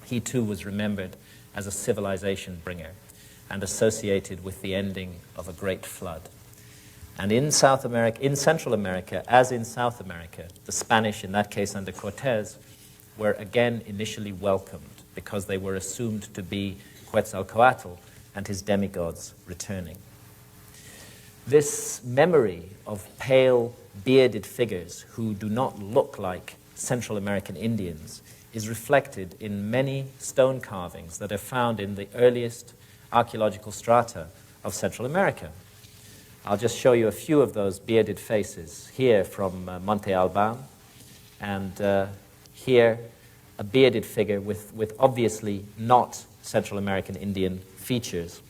He too was remembered as a civilization bringer and associated with the ending of a great flood. And in Central America, as in South America, the Spanish, in that case under Cortés, were again initially welcomed because they were assumed to be Quetzalcoatl and his demigods returning. This memory of pale, bearded figures who do not look like Central American Indians is reflected in many stone carvings that are found in the earliest archaeological strata of Central America. I'll just show you a few of those bearded faces. Here from Monte Alban, and here a bearded figure with obviously not Central American Indian features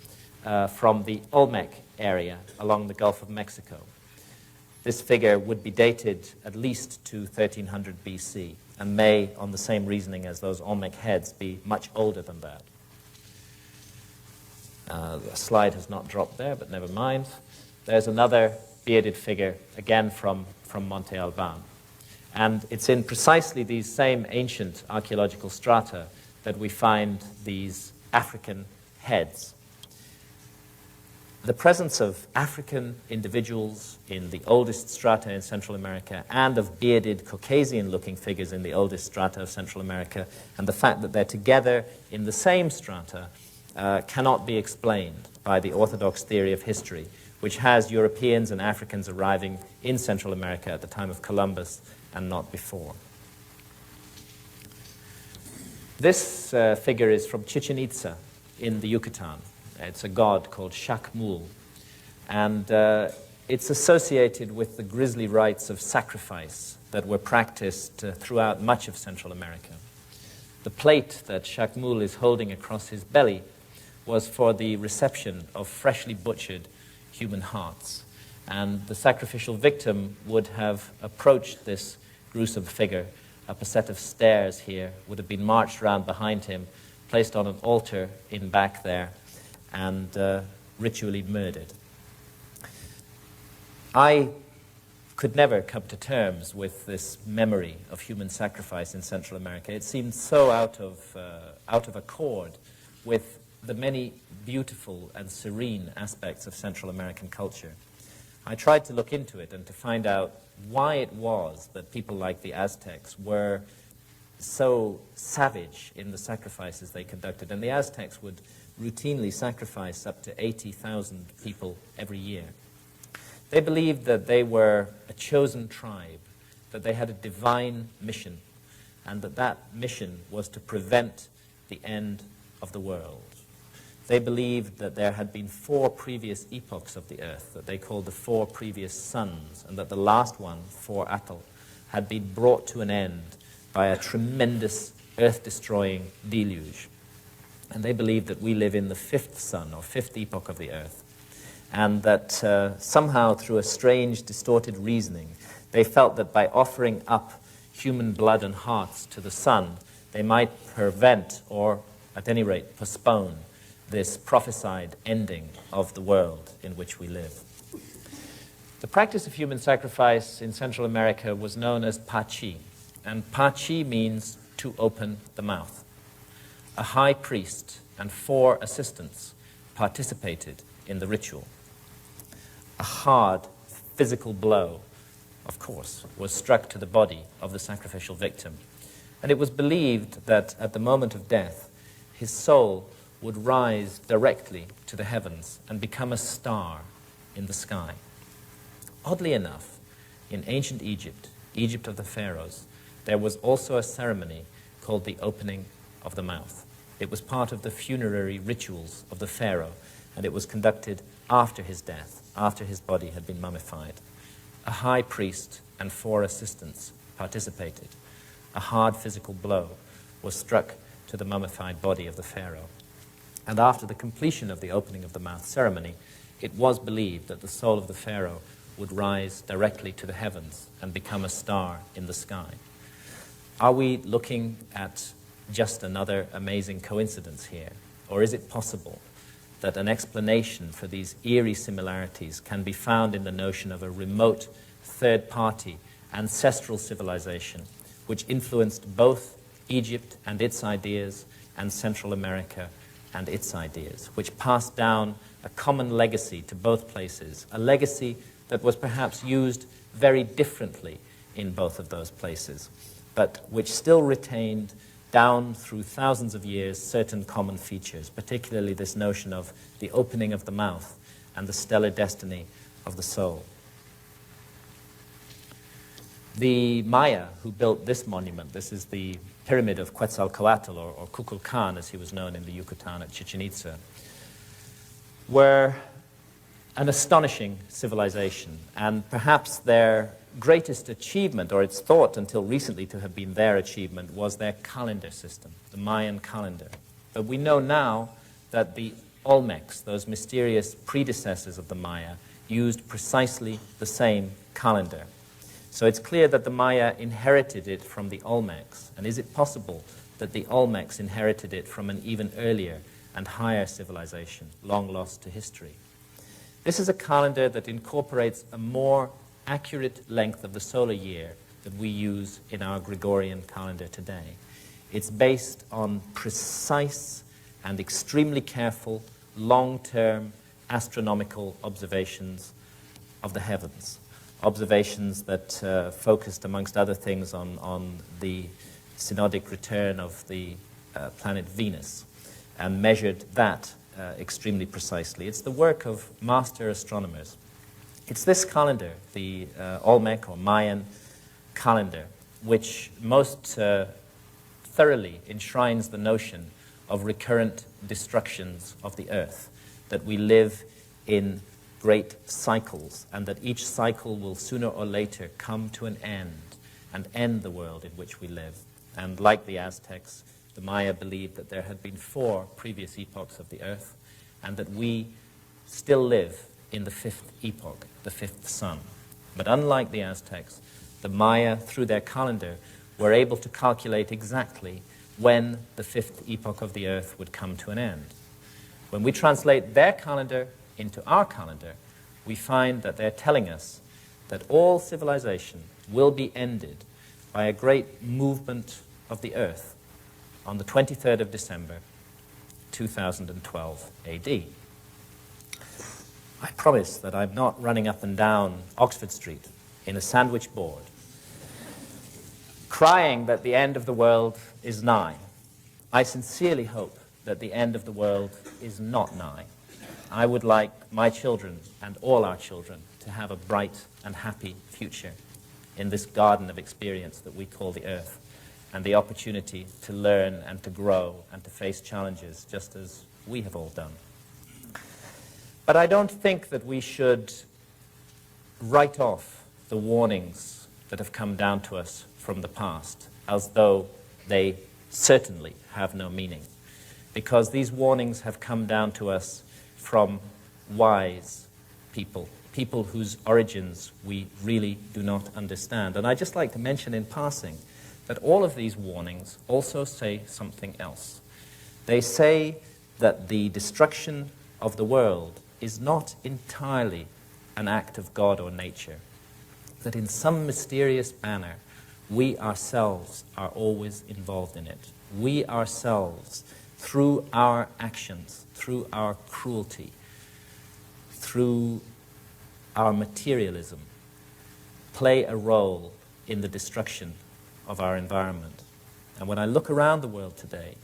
from the Olmec area along the Gulf of Mexico. This figure would be dated at least to 1300 BC and may, on the same reasoning as those Olmec heads, be much older than that. The slide has not dropped there, but never mind. There's another bearded figure, again from Monte Alban. And it's in precisely these same ancient archaeological strata that we find these African heads. The presence of African individuals in the oldest strata in Central America and of bearded Caucasian-looking figures in the oldest strata of Central America, and the fact that they're together in the same strata cannot be explained by the orthodox theory of history, which has Europeans and Africans arriving in Central America at the time of Columbus and not before. This figure is from Chichen Itza in the Yucatan. It's a god called Shakmul, and it's associated with the grisly rites of sacrifice that were practiced throughout much of Central America. The plate that Shakmul is holding across his belly was for the reception of freshly butchered human hearts, and the sacrificial victim would have approached this gruesome figure up a set of stairs here, would have been marched round behind him, placed on an altar in back there, and ritually murdered. I could never come to terms with this memory of human sacrifice in Central America. It seemed so out of accord with the many beautiful and serene aspects of Central American culture. I tried to look into it and to find out why it was that people like the Aztecs were so savage in the sacrifices they conducted. And the Aztecs would routinely sacrifice up to 80,000 people every year. They believed that they were a chosen tribe, that they had a divine mission, and that that mission was to prevent the end of the world. They believed that there had been 4 previous epochs of the earth that they called the 4 previous suns, and that the last one, 4 Atl, had been brought to an end by a tremendous earth-destroying deluge. And they believed that we live in the 5th sun, or 5th epoch of the earth, and that somehow through a strange, distorted reasoning, they felt that by offering up human blood and hearts to the sun, they might prevent, or at any rate postpone, this prophesied ending of the world in which we live. The practice of human sacrifice in Central America was known as pachi, and pachi means to open the mouth. A high priest and 4 assistants participated in the ritual. A hard physical blow, of course, was struck to the body of the sacrificial victim, and it was believed that at the moment of death, his soul would rise directly to the heavens and become a star in the sky. Oddly enough, in ancient Egypt, Egypt of the pharaohs, there was also a ceremony called the opening of the mouth. It was part of the funerary rituals of the pharaoh, and it was conducted after his death, after his body had been mummified. A high priest and 4 assistants participated. A hard physical blow was struck to the mummified body of the pharaoh. And after the completion of the opening of the mouth ceremony, it was believed that the soul of the pharaoh would rise directly to the heavens and become a star in the sky. Are we looking at just another amazing coincidence here? Or is it possible that an explanation for these eerie similarities can be found in the notion of a remote, third-party, ancestral civilization which influenced both Egypt and its ideas and Central America and its ideas, which passed down a common legacy to both places, a legacy that was perhaps used very differently in both of those places, but which still retained down through thousands of years certain common features, particularly this notion of the opening of the mouth and the stellar destiny of the soul. The Maya who built this monument, this is the pyramid of Quetzalcoatl, or Kukulkan as he was known in the Yucatan at Chichen Itza, were an astonishing civilization, and perhaps their greatest achievement, or it's thought until recently to have been their achievement, was their calendar system, the Mayan calendar. But we know now that the Olmecs, those mysterious predecessors of the Maya, used precisely the same calendar. So it's clear that the Maya inherited it from the Olmecs. And is it possible that the Olmecs inherited it from an even earlier and higher civilization, long lost to history? This is a calendar that incorporates a more accurate length of the solar year that we use in our Gregorian calendar today. It's based on precise and extremely careful, long-term astronomical observations of the heavens, observations that focused, amongst other things, on the synodic return of the planet Venus and measured that extremely precisely. It's the work of master astronomers. It's this calendar, the Olmec or Mayan calendar, which most thoroughly enshrines the notion of recurrent destructions of the earth, that we live in great cycles, and that each cycle will sooner or later come to an end and end the world in which we live. And like the Aztecs, the Maya believed that there had been 4 previous epochs of the earth, and that we still live in the 5th epoch, the 5th sun. But unlike the Aztecs, the Maya, through their calendar, were able to calculate exactly when the 5th epoch of the earth would come to an end. When we translate their calendar into our calendar, we find that they're telling us that all civilization will be ended by a great movement of the earth on the 23rd of December, 2012 AD. I promise that I'm not running up and down Oxford Street in a sandwich board, crying that the end of the world is nigh. I sincerely hope that the end of the world is not nigh. I would like my children and all our children to have a bright and happy future in this garden of experience that we call the earth, and the opportunity to learn and to grow and to face challenges just as we have all done. But I don't think that we should write off the warnings that have come down to us from the past as though they certainly have no meaning, because these warnings have come down to us from wise people, people whose origins we really do not understand. And I'd just like to mention in passing that all of these warnings also say something else. They say that the destruction of the world is not entirely an act of God or nature, that in some mysterious manner we ourselves are always involved in it. We ourselves, through our actions, through our cruelty, through our materialism, play a role in the destruction of our environment. And when I look around the world today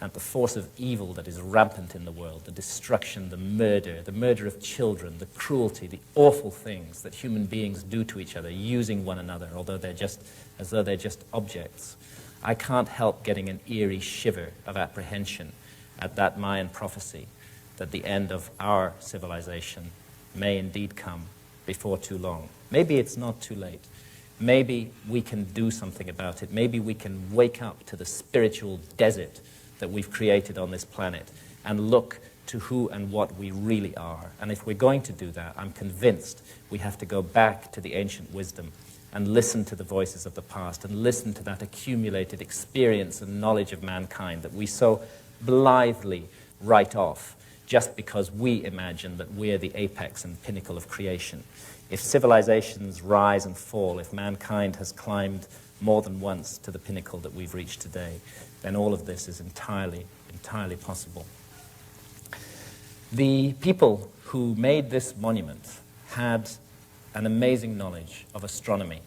at the force of evil that is rampant in the world, the destruction, the murder of children, the cruelty, the awful things that human beings do to each other, using one another, as though they're just objects, I can't help getting an eerie shiver of apprehension at that Mayan prophecy that the end of our civilization may indeed come before too long. Maybe it's not too late. Maybe we can do something about it. Maybe we can wake up to the spiritual desert that we've created on this planet and look to who and what we really are. And if we're going to do that, I'm convinced we have to go back to the ancient wisdom and listen to the voices of the past and listen to that accumulated experience and knowledge of mankind that we so blithely write off just because we imagine that we're the apex and pinnacle of creation. If civilizations rise and fall, if mankind has climbed more than once to the pinnacle that we've reached today, then all of this is entirely possible. The people who made this monument had an amazing knowledge of astronomy,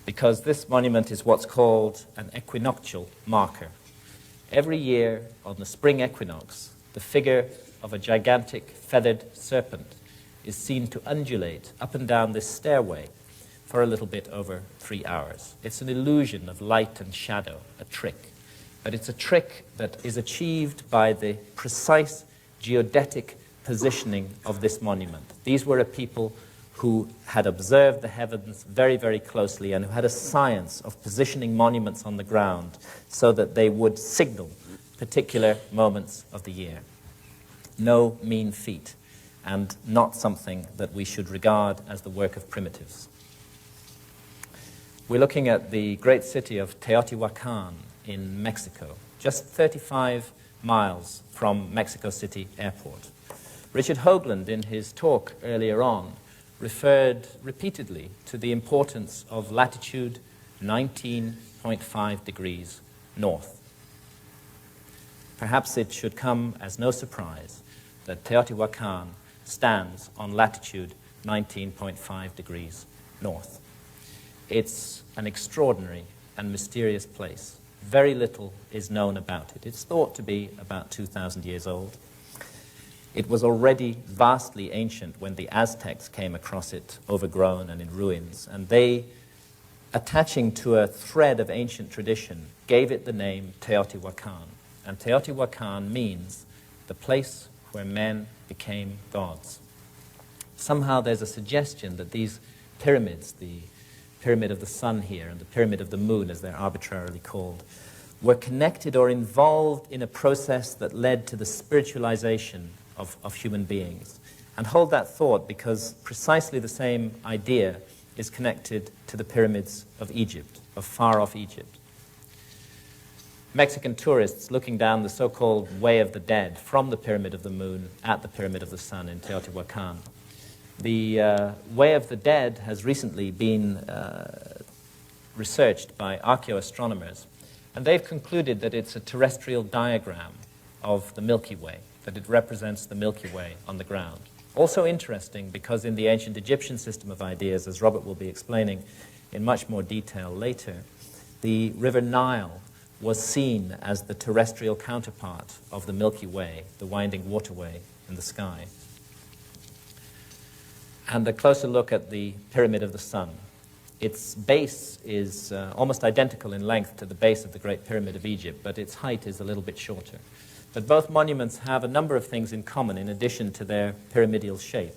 because this monument is what's called an equinoctial marker. Every year on the spring equinox, the figure of a gigantic feathered serpent is seen to undulate up and down this stairway for a little bit over 3 hours. It's an illusion of light and shadow, a trick. But it's a trick that is achieved by the precise geodetic positioning of this monument. These were a people who had observed the heavens very, very closely and who had a science of positioning monuments on the ground so that they would signal particular moments of the year. No mean feat, and not something that we should regard as the work of primitives. We're looking at the great city of Teotihuacan in Mexico, just 35 miles from Mexico City Airport. Richard Hoagland, in his talk earlier on, referred repeatedly to the importance of latitude 19.5 degrees north. Perhaps it should come as no surprise that Teotihuacan stands on latitude 19.5 degrees north. It's an extraordinary and mysterious place. Very little is known about it. It's thought to be about 2,000 years old. It was already vastly ancient when the Aztecs came across it, overgrown and in ruins, and they, attaching to a thread of ancient tradition, gave it the name Teotihuacan. And Teotihuacan means the place where men became gods. Somehow there's a suggestion that these pyramids, the Pyramid of the Sun here and the Pyramid of the Moon, as they're arbitrarily called, were connected or involved in a process that led to the spiritualization of human beings. And hold that thought, because precisely the same idea is connected to the pyramids of Egypt, of far-off Egypt. Mexican tourists looking down the so-called Way of the Dead from the Pyramid of the Moon at the Pyramid of the Sun in Teotihuacan. The Way of the Dead has recently been researched by archaeoastronomers, and they've concluded that it's a terrestrial diagram of the Milky Way, that it represents the Milky Way on the ground. Also interesting because in the ancient Egyptian system of ideas, as Robert will be explaining in much more detail later, the River Nile was seen as the terrestrial counterpart of the Milky Way, the winding waterway in the sky. And a closer look at the Pyramid of the Sun. Its base is almost identical in length to the base of the Great Pyramid of Egypt, but its height is a little bit shorter. But both monuments have a number of things in common in addition to their pyramidal shape.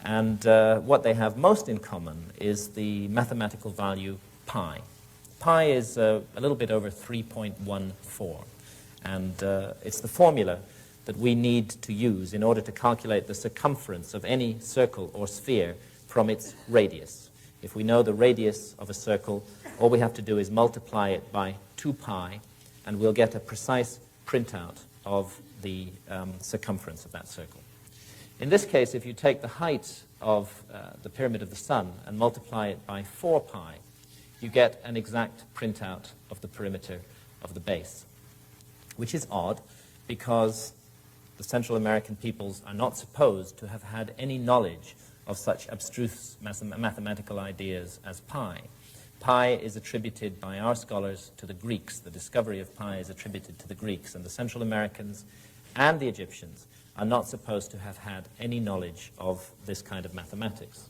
And what they have most in common is the mathematical value pi. Pi is a little bit over 3.14. And it's the formula that we need to use in order to calculate the circumference of any circle or sphere from its radius. If we know the radius of a circle, all we have to do is multiply it by 2 pi, and we'll get a precise printout of the circumference of that circle. In this case, if you take the height of the Pyramid of the Sun and multiply it by 4 pi, you get an exact printout of the perimeter of the base, which is odd because the Central American peoples are not supposed to have had any knowledge of such abstruse mathematical ideas as pi. Pi is attributed by our scholars to the Greeks. The discovery of pi is attributed to the Greeks, and the Central Americans and the Egyptians are not supposed to have had any knowledge of this kind of mathematics.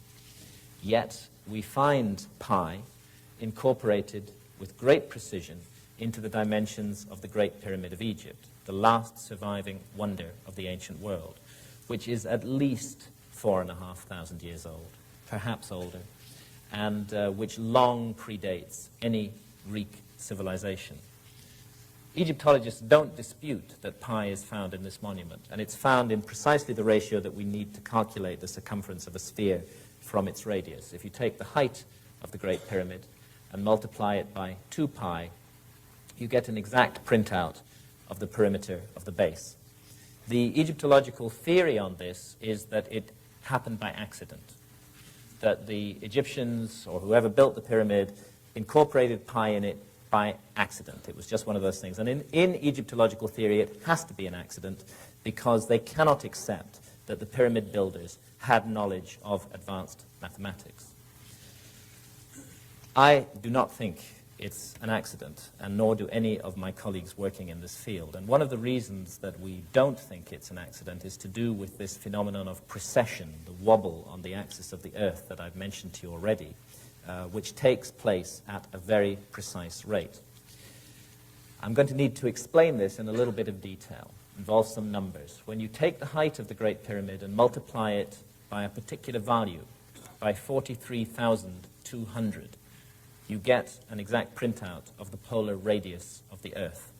Yet we find pi incorporated with great precision into the dimensions of the Great Pyramid of Egypt, the last surviving wonder of the ancient world, which is at least 4,500 years old, perhaps older, and which long predates any Greek civilization. Egyptologists don't dispute that pi is found in this monument, and it's found in precisely the ratio that we need to calculate the circumference of a sphere from its radius. If you take the height of the Great Pyramid and multiply it by 2 pi, you get an exact printout of the perimeter of the base. The Egyptological theory on this is that it happened by accident, that the Egyptians or whoever built the pyramid incorporated pi in it by accident. It was just one of those things. And in Egyptological theory, it has to be an accident because they cannot accept that the pyramid builders had knowledge of advanced mathematics. I do not think it's an accident, and nor do any of my colleagues working in this field. And one of the reasons that we don't think it's an accident is to do with this phenomenon of precession, the wobble on the axis of the Earth that I've mentioned to you already, which takes place at a very precise rate. I'm going to need to explain this in a little bit of detail. It involves some numbers. When you take the height of the Great Pyramid and multiply it by a particular value, by 43,200, you get an exact printout of the polar radius of the Earth.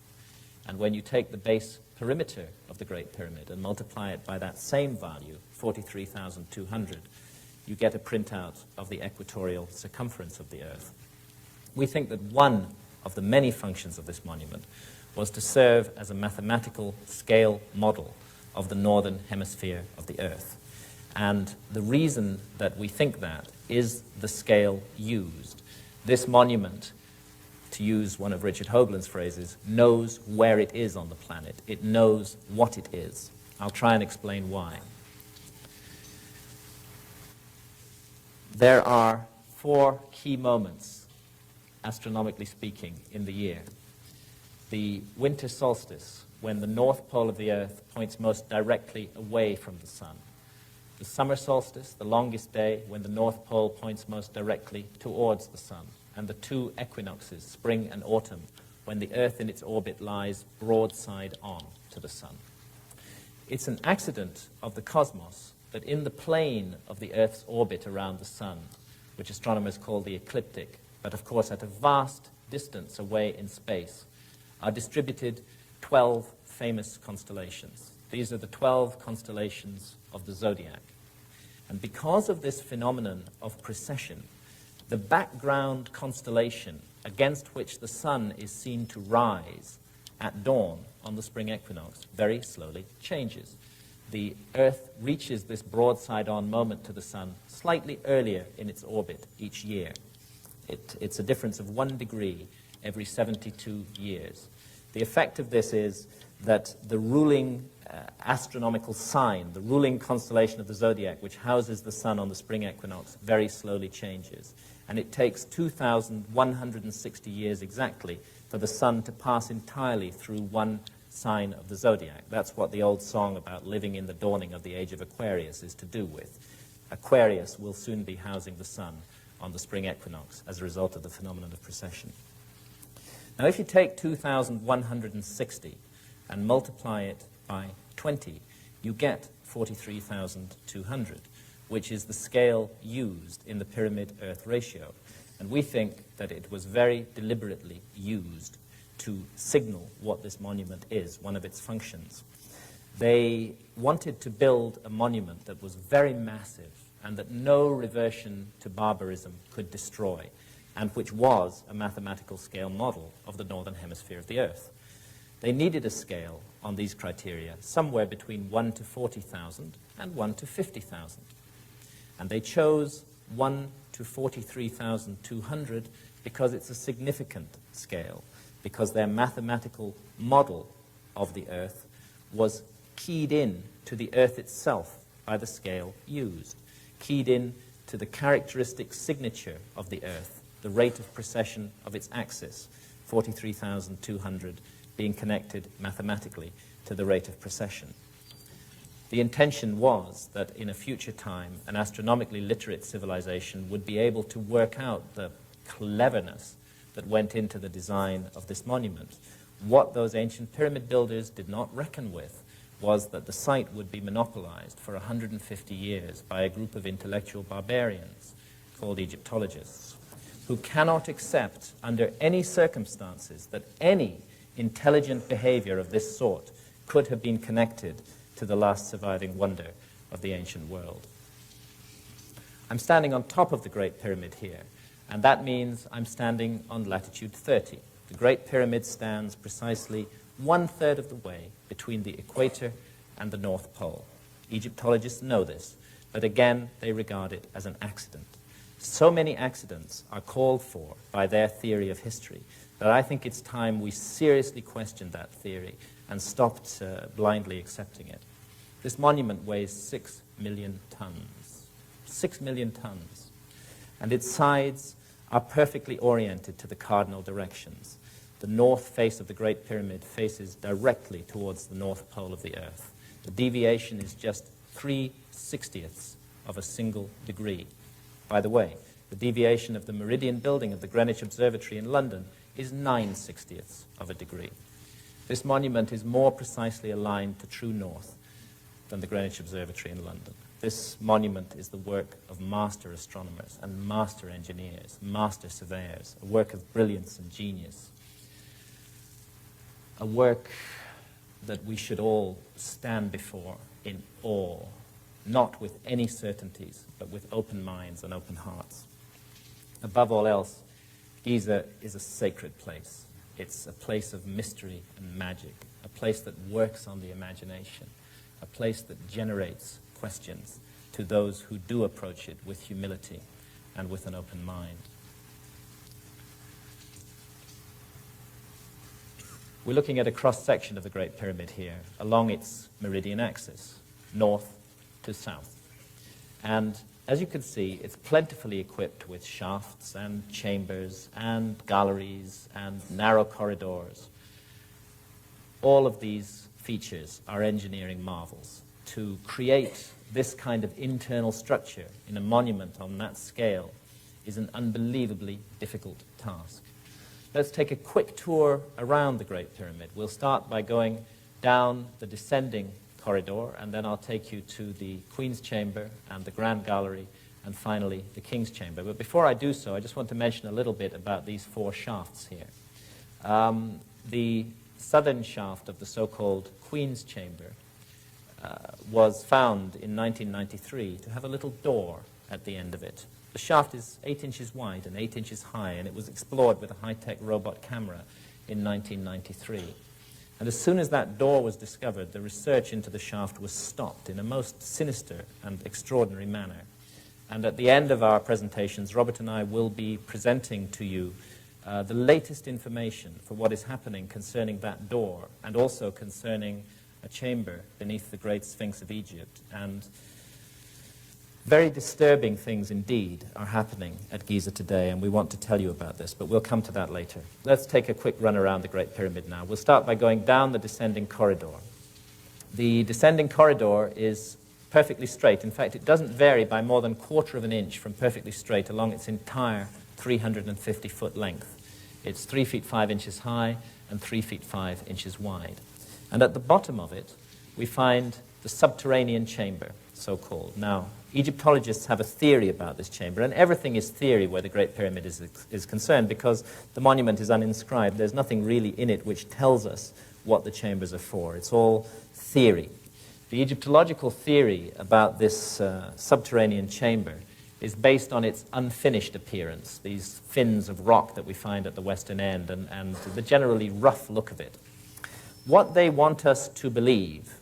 And when you take the base perimeter of the Great Pyramid and multiply it by that same value, 43,200, you get a printout of the equatorial circumference of the Earth. We think that one of the many functions of this monument was to serve as a mathematical scale model of the northern hemisphere of the Earth. And the reason that we think that is the scale used. This monument, to use one of Richard Hoagland's phrases, knows where it is on the planet. It knows what it is. I'll try and explain why. There are 4 key moments, astronomically speaking, in the year. The winter solstice, when the north pole of the Earth points most directly away from the sun. The summer solstice, the longest day, when the north pole points most directly towards the sun. And the 2 equinoxes, spring and autumn, when the Earth in its orbit lies broadside on to the sun. It's an accident of the cosmos that in the plane of the Earth's orbit around the sun, which astronomers call the ecliptic, but of course at a vast distance away in space, are distributed 12 famous constellations. These are the 12 constellations of the zodiac. And because of this phenomenon of precession, the background constellation against which the sun is seen to rise at dawn on the spring equinox very slowly changes. The Earth reaches this broadside-on moment to the sun slightly earlier in its orbit each year. It's a difference of 1 degree every 72 years. The effect of this is that the ruling astronomical sign, the ruling constellation of the zodiac, which houses the sun on the spring equinox, very slowly changes. And it takes 2,160 years exactly for the sun to pass entirely through one sign of the zodiac. That's what the old song about living in the dawning of the age of Aquarius is to do with. Aquarius will soon be housing the sun on the spring equinox as a result of the phenomenon of precession. Now, if you take 2,160 and multiply it by 20, you get 43,200, which is the scale used in the pyramid-Earth ratio. And we think that it was very deliberately used to signal what this monument is, one of its functions. They wanted to build a monument that was very massive and that no reversion to barbarism could destroy, and which was a mathematical scale model of the northern hemisphere of the Earth. They needed a scale on these criteria somewhere between 1 to 40,000 and 1 to 50,000. And they chose 1 to 43,200 because it's a significant scale, because their mathematical model of the Earth was keyed in to the Earth itself by the scale used, keyed in to the characteristic signature of the Earth, the rate of precession of its axis, 43,200 being connected mathematically to the rate of precession. The intention was that in a future time, an astronomically literate civilization would be able to work out the cleverness that went into the design of this monument. What those ancient pyramid builders did not reckon with was that the site would be monopolized for 150 years by a group of intellectual barbarians called Egyptologists, who cannot accept under any circumstances that any intelligent behavior of this sort could have been connected to the last surviving wonder of the ancient world. I'm standing on top of the Great Pyramid here, and that means I'm standing on latitude 30. The Great Pyramid stands precisely 1/3 of the way between the equator and the North Pole. Egyptologists know this, but again, they regard it as an accident. So many accidents are called for by their theory of history that I think it's time we seriously questioned that theory and stopped blindly accepting it. This monument weighs 6 million tons. 6 million tons. And its sides are perfectly oriented to the cardinal directions. The north face of the Great Pyramid faces directly towards the North Pole of the Earth. The deviation is just 3/60ths of a single degree. By the way, the deviation of the meridian building of the Greenwich Observatory in London is 9/60ths of a degree. This monument is more precisely aligned to true north than the Greenwich Observatory in London. This monument is the work of master astronomers and master engineers, master surveyors, a work of brilliance and genius, a work that we should all stand before in awe, not with any certainties, but with open minds and open hearts. Above all else, Giza is a sacred place. It's a place of mystery and magic, a place that works on the imagination, a place that generates questions to those who do approach it with humility and with an open mind. We're looking at a cross-section of the Great Pyramid here along its meridian axis, north to south. And as you can see, it's plentifully equipped with shafts and chambers and galleries and narrow corridors. All of these features are engineering marvels. To create this kind of internal structure in a monument on that scale is an unbelievably difficult task. Let's take a quick tour around the Great Pyramid. We'll start by going down the descending corridor, and then I'll take you to the Queen's Chamber and the Grand Gallery, and finally the King's Chamber. But before I do so, I just want to mention a little bit about these 4 shafts here. The southern shaft of the so-called Queen's Chamber was found in 1993 to have a little door at the end of it. The shaft is 8 inches wide and 8 inches high, and it was explored with a high-tech robot camera in 1993. And as soon as that door was discovered, the research into the shaft was stopped in a most sinister and extraordinary manner. And at the end of our presentations, Robert and I will be presenting to you the latest information for what is happening concerning that door, and also concerning a chamber beneath the Great Sphinx of Egypt. And very disturbing things indeed are happening at Giza today, and we want to tell you about this, but we'll come to that later. Let's take a quick run around the Great Pyramid now. We'll start by going down the descending corridor. The descending corridor is perfectly straight. In fact, it doesn't vary by more than a quarter of an inch from perfectly straight along its entire 350-foot length. It's 3 feet 5 inches high and 3 feet 5 inches wide. And at the bottom of it, we find the subterranean chamber, so-called. Now, Egyptologists have a theory about this chamber, and everything is theory where the Great Pyramid is concerned, because the monument is uninscribed. There's nothing really in it which tells us what the chambers are for. It's all theory. The Egyptological theory about this subterranean chamber is based on its unfinished appearance, these fins of rock that we find at the western end, and the generally rough look of it. What they want us to believe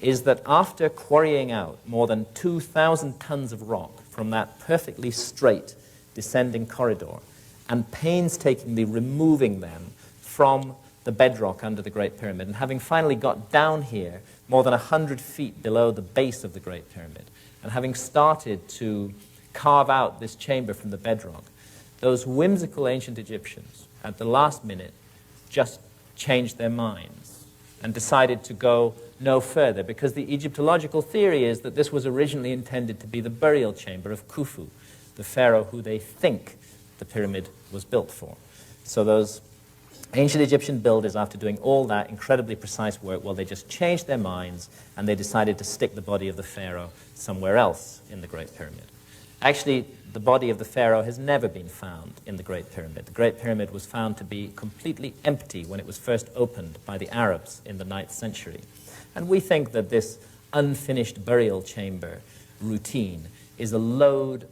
is that after quarrying out more than 2,000 tons of rock from that perfectly straight descending corridor and painstakingly removing them from the bedrock under the Great Pyramid, and having finally got down here more than 100 feet below the base of the Great Pyramid, and having started to carve out this chamber from the bedrock, those whimsical ancient Egyptians at the last minute just changed their minds and decided to go no further, because the Egyptological theory is that this was originally intended to be the burial chamber of Khufu, the pharaoh who they think the pyramid was built for. So those ancient Egyptian builders, after doing all that incredibly precise work, well, they just changed their minds and they decided to stick the body of the pharaoh somewhere else in the Great Pyramid. Actually, the body of the pharaoh has never been found in the Great Pyramid. The Great Pyramid was found to be completely empty when it was first opened by the Arabs in the 9th century. And we think that this unfinished burial chamber routine is a load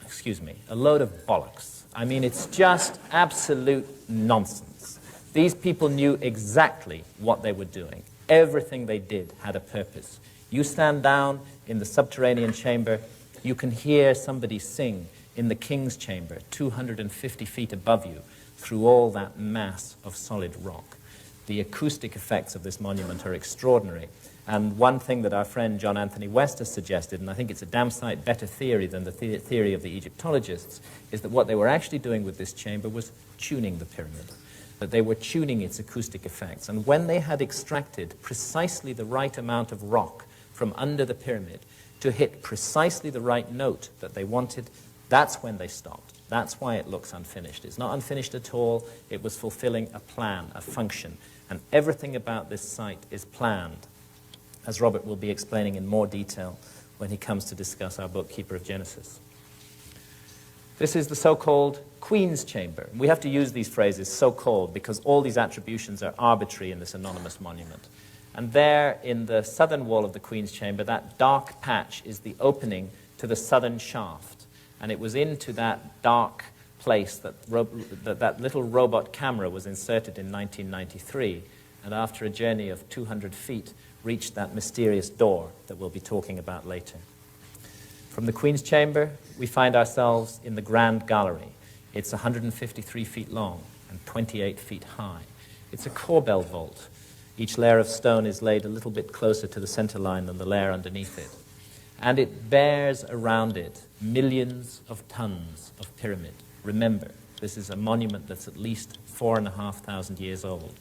of bollocks. I mean, it's just absolute nonsense. These people knew exactly what they were doing. Everything they did had a purpose. You stand down in the subterranean chamber, you can hear somebody sing in the king's chamber, 250 feet above you, through all that mass of solid rock. The acoustic effects of this monument are extraordinary. And one thing that our friend John Anthony West has suggested, and I think it's a damn sight better theory than the theory of the Egyptologists, is that what they were actually doing with this chamber was tuning the pyramid, that they were tuning its acoustic effects. And when they had extracted precisely the right amount of rock from under the pyramid to hit precisely the right note that they wanted, that's when they stopped. That's why it looks unfinished. It's not unfinished at all. It was fulfilling a plan, a function. And everything about this site is planned, as Robert will be explaining in more detail when he comes to discuss our book, Keeper of Genesis. This is the so-called Queen's Chamber. We have to use these phrases, so-called, because all these attributions are arbitrary in this anonymous monument. And there, in the southern wall of the Queen's Chamber, that dark patch is the opening to the southern shaft. And it was into that dark place that that little robot camera was inserted in 1993, and after a journey of 200 feet, reached that mysterious door that we'll be talking about later. From the Queen's Chamber, we find ourselves in the Grand Gallery. It's 153 feet long and 28 feet high. It's a corbel vault. Each layer of stone is laid a little bit closer to the center line than the layer underneath it. And it bears around it millions of tons of pyramid. Remember, this is a monument that's at least 4,500 years old.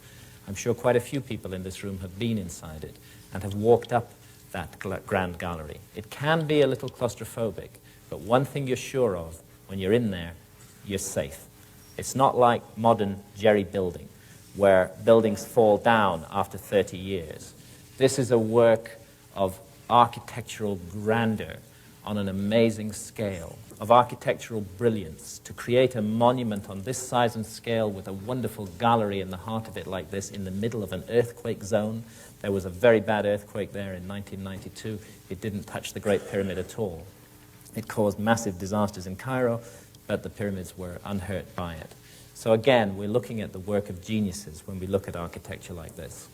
I'm sure quite a few people in this room have been inside it and have walked up that Grand Gallery. It can be a little claustrophobic, but one thing you're sure of, when you're in there, you're safe. It's not like modern jerry building, where buildings fall down after 30 years. This is a work of architectural grandeur on an amazing scale, of architectural brilliance. To create a monument on this size and scale with a wonderful gallery in the heart of it like this, in the middle of an earthquake zone. There was a very bad earthquake there in 1992. It didn't touch the Great Pyramid at all. It caused massive disasters in Cairo, but the pyramids were unhurt by it. So again, we're looking at the work of geniuses when we look at architecture like this.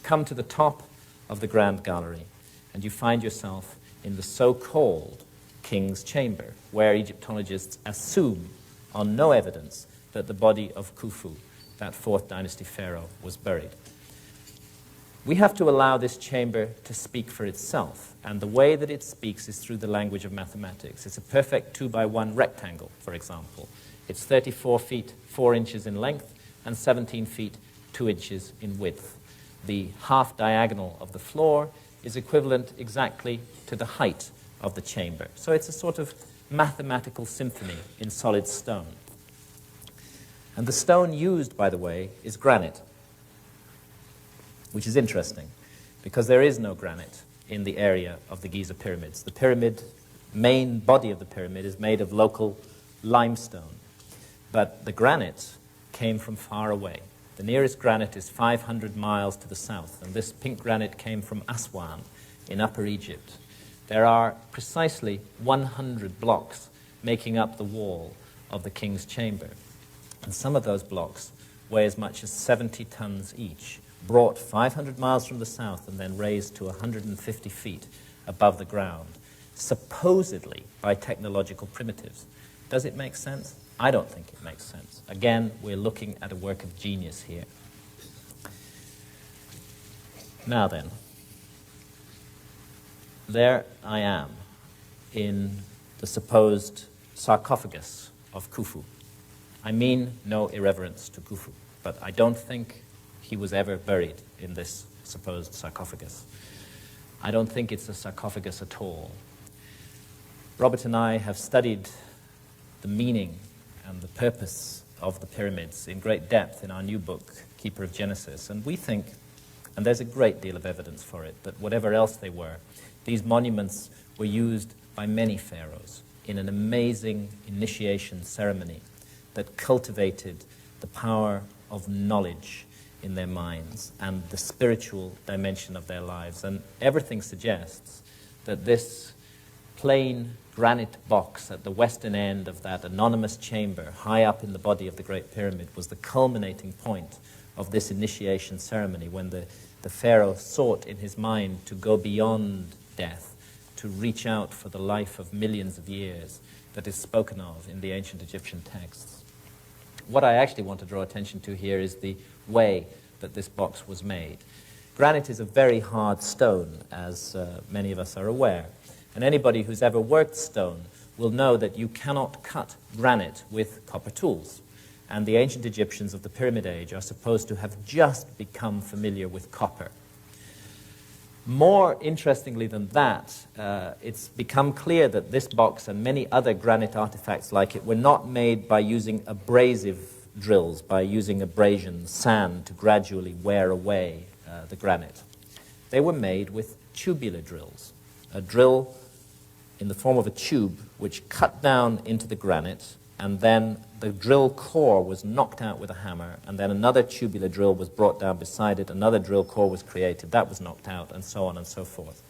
Come to the top of the Grand Gallery, and you find yourself in the so-called King's Chamber, where Egyptologists assume, on no evidence, that the body of Khufu, that 4th dynasty pharaoh, was buried. We have to allow this chamber to speak for itself, and the way that it speaks is through the language of mathematics. It's a perfect 2x1 rectangle, for example. It's 34 feet 4 inches in length and 17 feet 2 inches in width. The half diagonal of the floor is equivalent exactly to the height of the chamber. So it's a sort of mathematical symphony in solid stone. And the stone used, by the way, is granite, which is interesting because there is no granite in the area of the Giza pyramids. The pyramid, main body of the pyramid, is made of local limestone, but the granite came from far away. The nearest granite is 500 miles to the south, and this pink granite came from Aswan in Upper Egypt. There are precisely 100 blocks making up the wall of the king's chamber, and some of those blocks weigh as much as 70 tons each, brought 500 miles from the south and then raised to 150 feet above the ground, supposedly by technological primitives. Does it make sense? I don't think it makes sense. Again, we're looking at a work of genius here. Now then, there I am in the supposed sarcophagus of Khufu. I mean no irreverence to Khufu, but I don't think he was ever buried in this supposed sarcophagus. I don't think it's a sarcophagus at all. Robert and I have studied the meaning and the purpose of the pyramids in great depth in our new book, Keeper of Genesis, and we think, and there's a great deal of evidence for it, that whatever else they were, these monuments were used by many pharaohs in an amazing initiation ceremony that cultivated the power of knowledge in their minds and the spiritual dimension of their lives. And everything suggests that this plain granite box at the western end of that anonymous chamber high up in the body of the Great Pyramid was the culminating point of this initiation ceremony, when the pharaoh sought in his mind to go beyond death, to reach out for the life of millions of years that is spoken of in the ancient Egyptian texts. What I actually want to draw attention to here is the way that this box was made. Granite is a very hard stone, as many of us are aware. And anybody who's ever worked stone will know that you cannot cut granite with copper tools. And the ancient Egyptians of the Pyramid Age are supposed to have just become familiar with copper. More interestingly than that, it's become clear that this box and many other granite artifacts like it were not made by using abrasive drills, by using abrasion, sand, to gradually wear away the granite. They were made with tubular drills, a drill in the form of a tube which cut down into the granite, and then the drill core was knocked out with a hammer, and then another tubular drill was brought down beside it, another drill core was created, that was knocked out, and so on and so forth.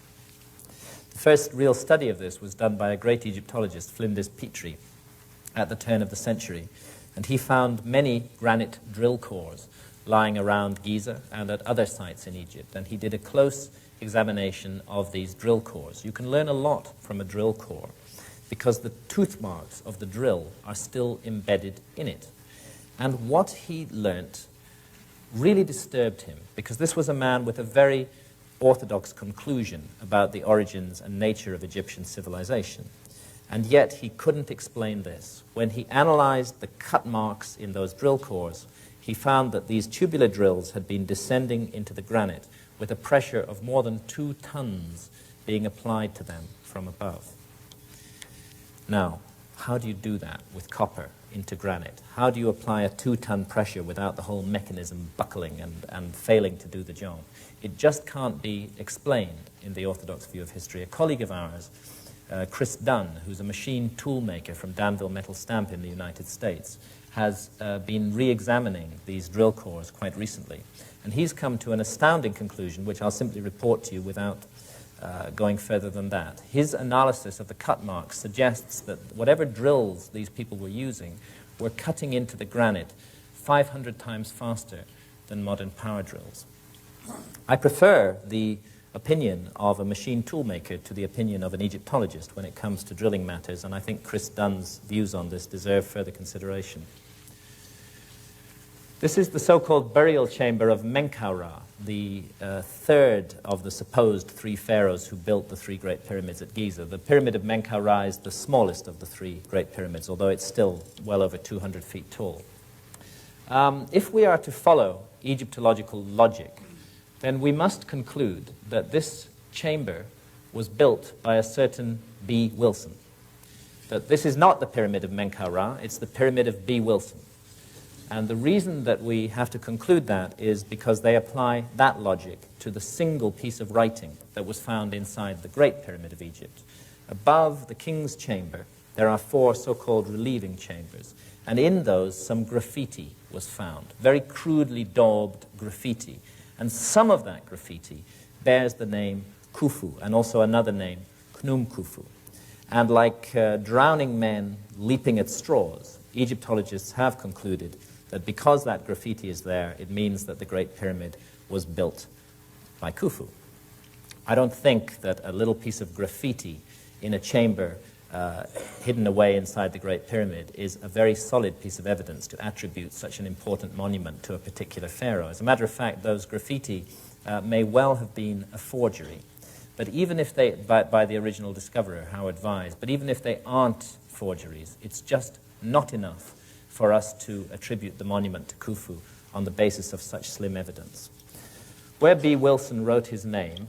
The first real study of this was done by a great Egyptologist, Flinders Petrie, at the turn of the century, and he found many granite drill cores lying around Giza and at other sites in Egypt, and he did a close examination of these drill cores. You can learn a lot from a drill core, because the tooth marks of the drill are still embedded in it. And what he learnt really disturbed him, because this was a man with a very orthodox conclusion about the origins and nature of Egyptian civilization. And yet he couldn't explain this. When he analyzed the cut marks in those drill cores, he found that these tubular drills had been descending into the granite with a pressure of more than 2 tons being applied to them from above. Now, how do you do that with copper into granite? How do you apply a 2-ton pressure without the whole mechanism buckling and failing to do the job? It just can't be explained in the orthodox view of history. A colleague of ours, Chris Dunn, who's a machine tool maker from Danville Metal Stamp in the United States, has been re-examining these drill cores quite recently. And he's come to an astounding conclusion, which I'll simply report to you without going further than that. His analysis of the cut marks suggests that whatever drills these people were using were cutting into the granite 500 times faster than modern power drills. I prefer the opinion of a machine toolmaker to the opinion of an Egyptologist when it comes to drilling matters, and I think Chris Dunn's views on this deserve further consideration. This is the so-called burial chamber of Menkaura, the third of the supposed 3 pharaohs who built the 3 great pyramids at Giza. The pyramid of Menkaura is the smallest of the 3 great pyramids, although it's still well over 200 feet tall. If we are to follow Egyptological logic, then we must conclude that this chamber was built by a certain B. Wilson. That this is not the pyramid of Menkaura, it's the pyramid of B. Wilson. And the reason that we have to conclude that is because they apply that logic to the single piece of writing that was found inside the Great Pyramid of Egypt. Above the king's chamber, there are 4 so-called relieving chambers, and in those some graffiti was found, very crudely daubed graffiti. And some of that graffiti bears the name Khufu, and also another name, Khnum Khufu. And like drowning men leaping at straws, Egyptologists have concluded that because that graffiti is there, it means that the Great Pyramid was built by Khufu. I don't think that a little piece of graffiti in a chamber hidden away inside the Great Pyramid is a very solid piece of evidence to attribute such an important monument to a particular pharaoh. As a matter of fact, those graffiti may well have been a forgery. But even if they, by the original discoverer, Howard Vyse, but even if they aren't forgeries, it's just not enough for us to attribute the monument to Khufu on the basis of such slim evidence. Where B. Wilson wrote his name,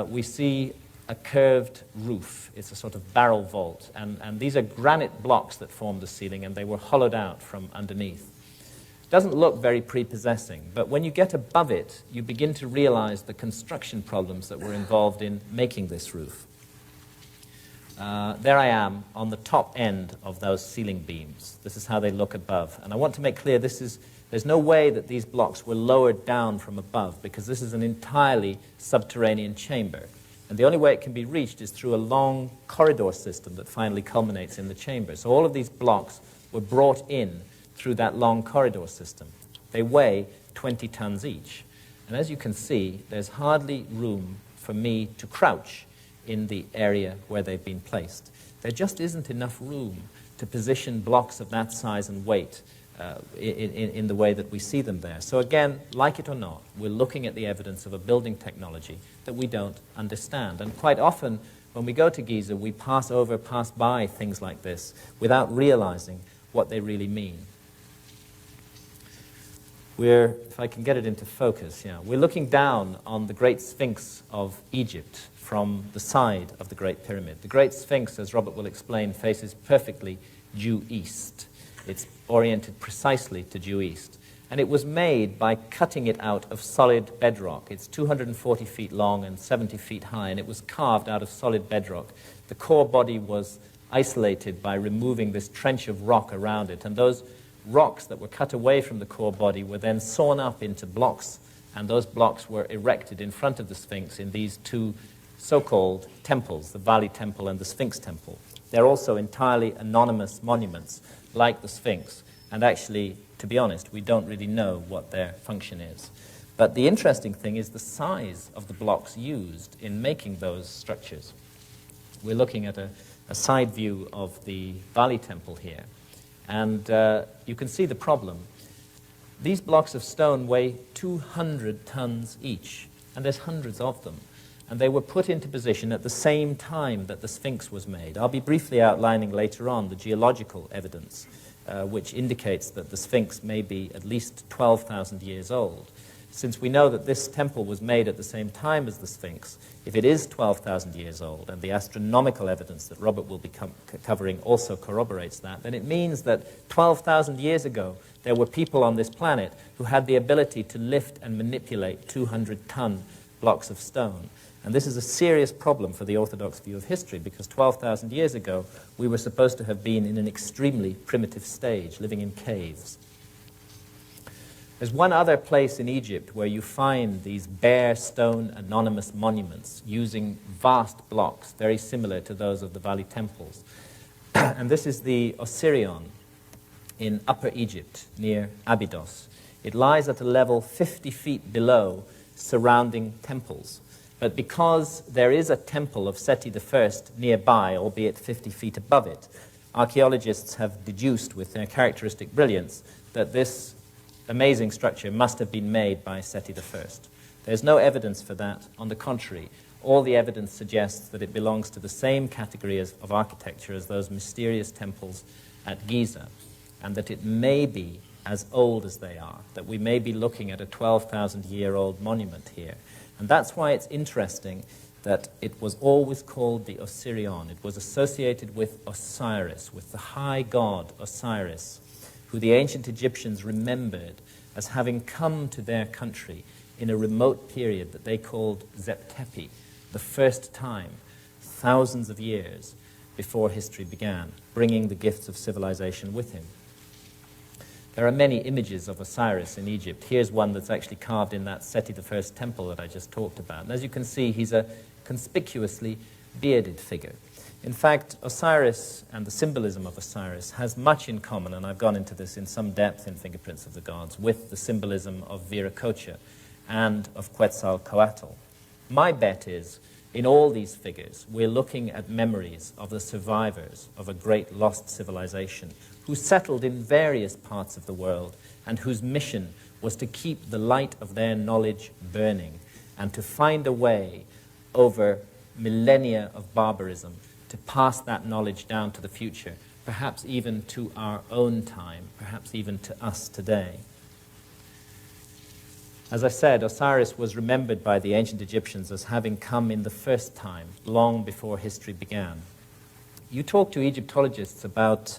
we see a curved roof. It's a sort of barrel vault, and these are granite blocks that form the ceiling, and they were hollowed out from underneath. It doesn't look very prepossessing, but when you get above it, you begin to realize the construction problems that were involved in making this roof. there I am on the top end of those ceiling beams. This is how they look above. And I want to make clear there's no way that these blocks were lowered down from above, because this is an entirely subterranean chamber. And the only way it can be reached is through a long corridor system that finally culminates in the chamber. So all of these blocks were brought in through that long corridor system. They weigh 20 tons each. And as you can see, there's hardly room for me to crouch in the area where they've been placed. There just isn't enough room to position blocks of that size and weight in the way that we see them there. So again, like it or not, we're looking at the evidence of a building technology that we don't understand. And quite often, when we go to Giza, we pass by things like this without realizing what they really mean. If I can get it into focus, we're looking down on the Great Sphinx of Egypt from the side of the Great Pyramid. The Great Sphinx, as Robert will explain, faces perfectly due east. It's oriented precisely to due east. And it was made by cutting it out of solid bedrock. It's 240 feet long and 70 feet high, and it was carved out of solid bedrock. The core body was isolated by removing this trench of rock around it, and those rocks that were cut away from the core body were then sawn up into blocks, and those blocks were erected in front of the Sphinx in these two so-called temples, the Valley Temple and the Sphinx Temple. They're also entirely anonymous monuments, like the Sphinx, and actually, to be honest, we don't really know what their function is. But the interesting thing is the size of the blocks used in making those structures. We're looking at a side view of the Valley Temple here, and you can see the problem. These blocks of stone weigh 200 tons each, and there's hundreds of them. And they were put into position at the same time that the Sphinx was made. I'll be briefly outlining later on the geological evidence, which indicates that the Sphinx may be at least 12,000 years old. Since we know that this temple was made at the same time as the Sphinx, if it is 12,000 years old, and the astronomical evidence that Robert will be covering also corroborates that, then it means that 12,000 years ago, there were people on this planet who had the ability to lift and manipulate 200-ton blocks of stone. And this is a serious problem for the orthodox view of history, because 12,000 years ago, we were supposed to have been in an extremely primitive stage, living in caves. There's one other place in Egypt where you find these bare stone anonymous monuments using vast blocks, very similar to those of the Valley Temples. And this is the Osirion in Upper Egypt, near Abydos. It lies at a level 50 feet below surrounding temples. But because there is a temple of Seti I nearby, albeit 50 feet above it, archaeologists have deduced with their characteristic brilliance that this amazing structure must have been made by Seti I. There's no evidence for that. On the contrary, all the evidence suggests that it belongs to the same category of architecture as those mysterious temples at Giza, and that it may be as old as they are, that we may be looking at a 12,000-year-old monument here. And that's why it's interesting that it was always called the Osirion. It was associated with Osiris, with the high god Osiris, who the ancient Egyptians remembered as having come to their country in a remote period that they called Zeptepi, the first time, thousands of years before history began, bringing the gifts of civilization with him. There are many images of Osiris in Egypt. Here's one that's actually carved in that Seti I temple that I just talked about. And as you can see, he's a conspicuously bearded figure. In fact, Osiris and the symbolism of Osiris has much in common, and I've gone into this in some depth in Fingerprints of the Gods, with the symbolism of Viracocha and of Quetzalcoatl. My bet is, in all these figures, we're looking at memories of the survivors of a great lost civilization who settled in various parts of the world and whose mission was to keep the light of their knowledge burning and to find a way over millennia of barbarism to pass that knowledge down to the future, perhaps even to our own time, perhaps even to us today. As I said, Osiris was remembered by the ancient Egyptians as having come in the first time, long before history began. You talk to Egyptologists about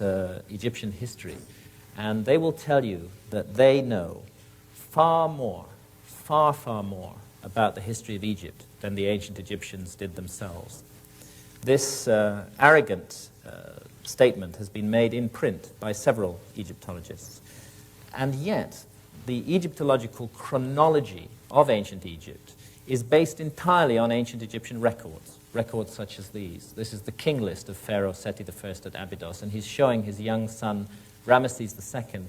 Egyptian history, and they will tell you that they know far more about the history of Egypt than the ancient Egyptians did themselves. This arrogant statement has been made in print by several Egyptologists. And yet, the Egyptological chronology of ancient Egypt is based entirely on ancient Egyptian records, records such as these. This is the king list of Pharaoh Seti I at Abydos, and he's showing his young son, Ramesses II,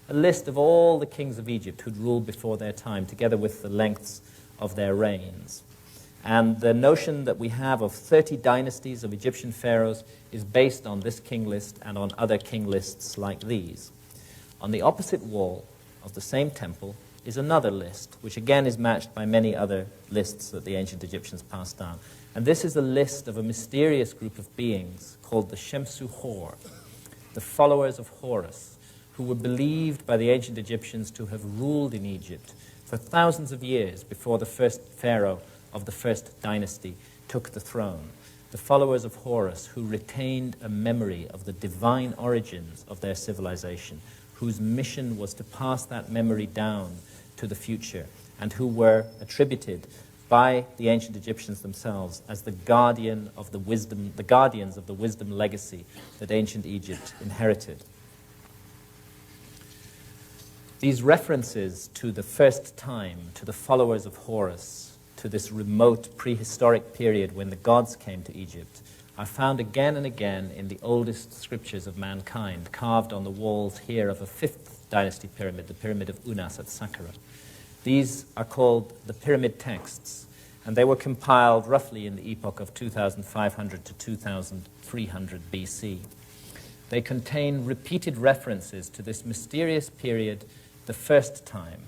a list of all the kings of Egypt who'd ruled before their time, together with the lengths of their reigns. And the notion that we have of 30 dynasties of Egyptian pharaohs is based on this king list and on other king lists like these. On the opposite wall of the same temple is another list, which again is matched by many other lists that the ancient Egyptians passed down. And this is a list of a mysterious group of beings called the Shemsu Hor, the followers of Horus, who were believed by the ancient Egyptians to have ruled in Egypt for thousands of years before the first pharaoh of the first dynasty took the throne. The followers of Horus, who retained a memory of the divine origins of their civilization, whose mission was to pass that memory down to the future, and who were attributed by the ancient Egyptians themselves as the guardians of the wisdom legacy that ancient Egypt inherited. These references to the first time, to the followers of Horus, to this remote prehistoric period when the gods came to Egypt, are found again and again in the oldest scriptures of mankind, carved on the walls here of a 5th dynasty pyramid, the Pyramid of Unas at Saqqara. These are called the pyramid texts, and they were compiled roughly in the epoch of 2500 to 2300 BC. They contain repeated references to this mysterious period, the first time.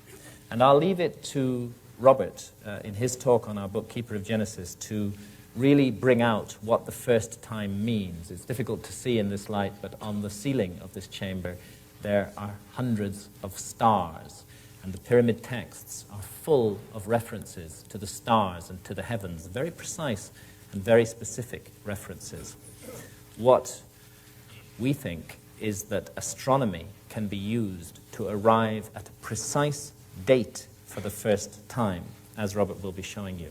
And I'll leave it to Robert, in his talk on our book, Keeper of Genesis, to really bring out what the first time means. It's difficult to see in this light, but on the ceiling of this chamber, there are hundreds of stars, and the pyramid texts are full of references to the stars and to the heavens, very precise and very specific references. What we think is that astronomy can be used to arrive at a precise date for the first time, as Robert will be showing you.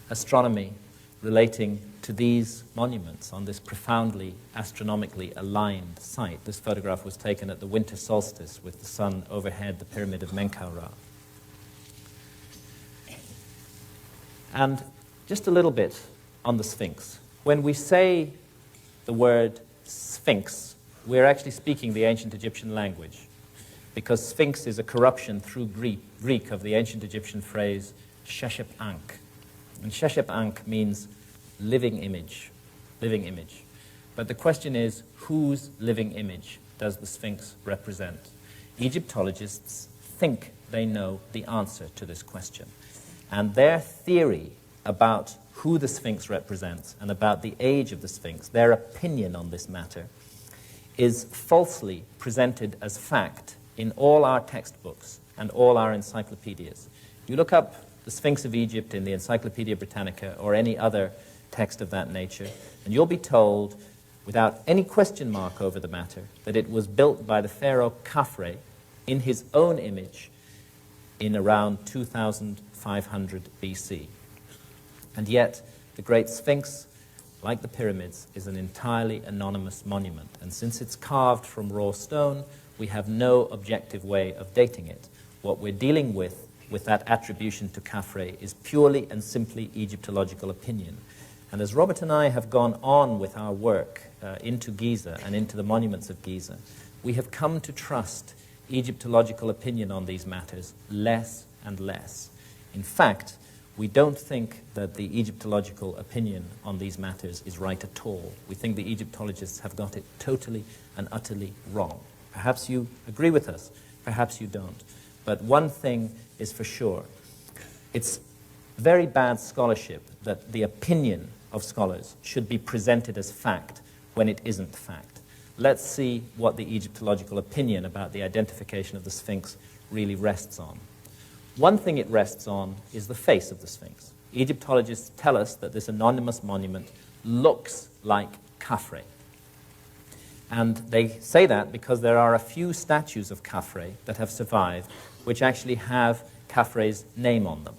Astronomy relating to these monuments on this profoundly astronomically aligned site. This photograph was taken at the winter solstice with the sun overhead the pyramid of Menkaura. And just a little bit on the Sphinx. When we say the word Sphinx, we're actually speaking the ancient Egyptian language, because Sphinx is a corruption through Greek of the ancient Egyptian phrase Sheshep Ankh. And Sheshep Ankh means living image, living image. But the question is, whose living image does the Sphinx represent? Egyptologists think they know the answer to this question. And their theory about who the Sphinx represents and about the age of the Sphinx, their opinion on this matter, is falsely presented as fact in all our textbooks and all our encyclopedias. You look up the Sphinx of Egypt in the Encyclopedia Britannica or any other text of that nature, and you'll be told, without any question mark over the matter, that it was built by the pharaoh Khafre in his own image in around 2500 BC. And yet, the Great Sphinx, like the pyramids, is an entirely anonymous monument, and since it's carved from raw stone, we have no objective way of dating it. What we're dealing with that attribution to Khafre is purely and simply Egyptological opinion. And as Robert and I have gone on with our work into Giza and into the monuments of Giza, we have come to trust Egyptological opinion on these matters less and less. In fact, we don't think that the Egyptological opinion on these matters is right at all. We think the Egyptologists have got it totally and utterly wrong. Perhaps you agree with us, perhaps you don't. But one thing is for sure. It's very bad scholarship that the opinion of scholars should be presented as fact when it isn't fact. Let's see what the Egyptological opinion about the identification of the Sphinx really rests on. One thing it rests on is the face of the Sphinx. Egyptologists tell us that this anonymous monument looks like Khafre. And they say that because there are a few statues of Khafre that have survived which actually have Khafre's name on them.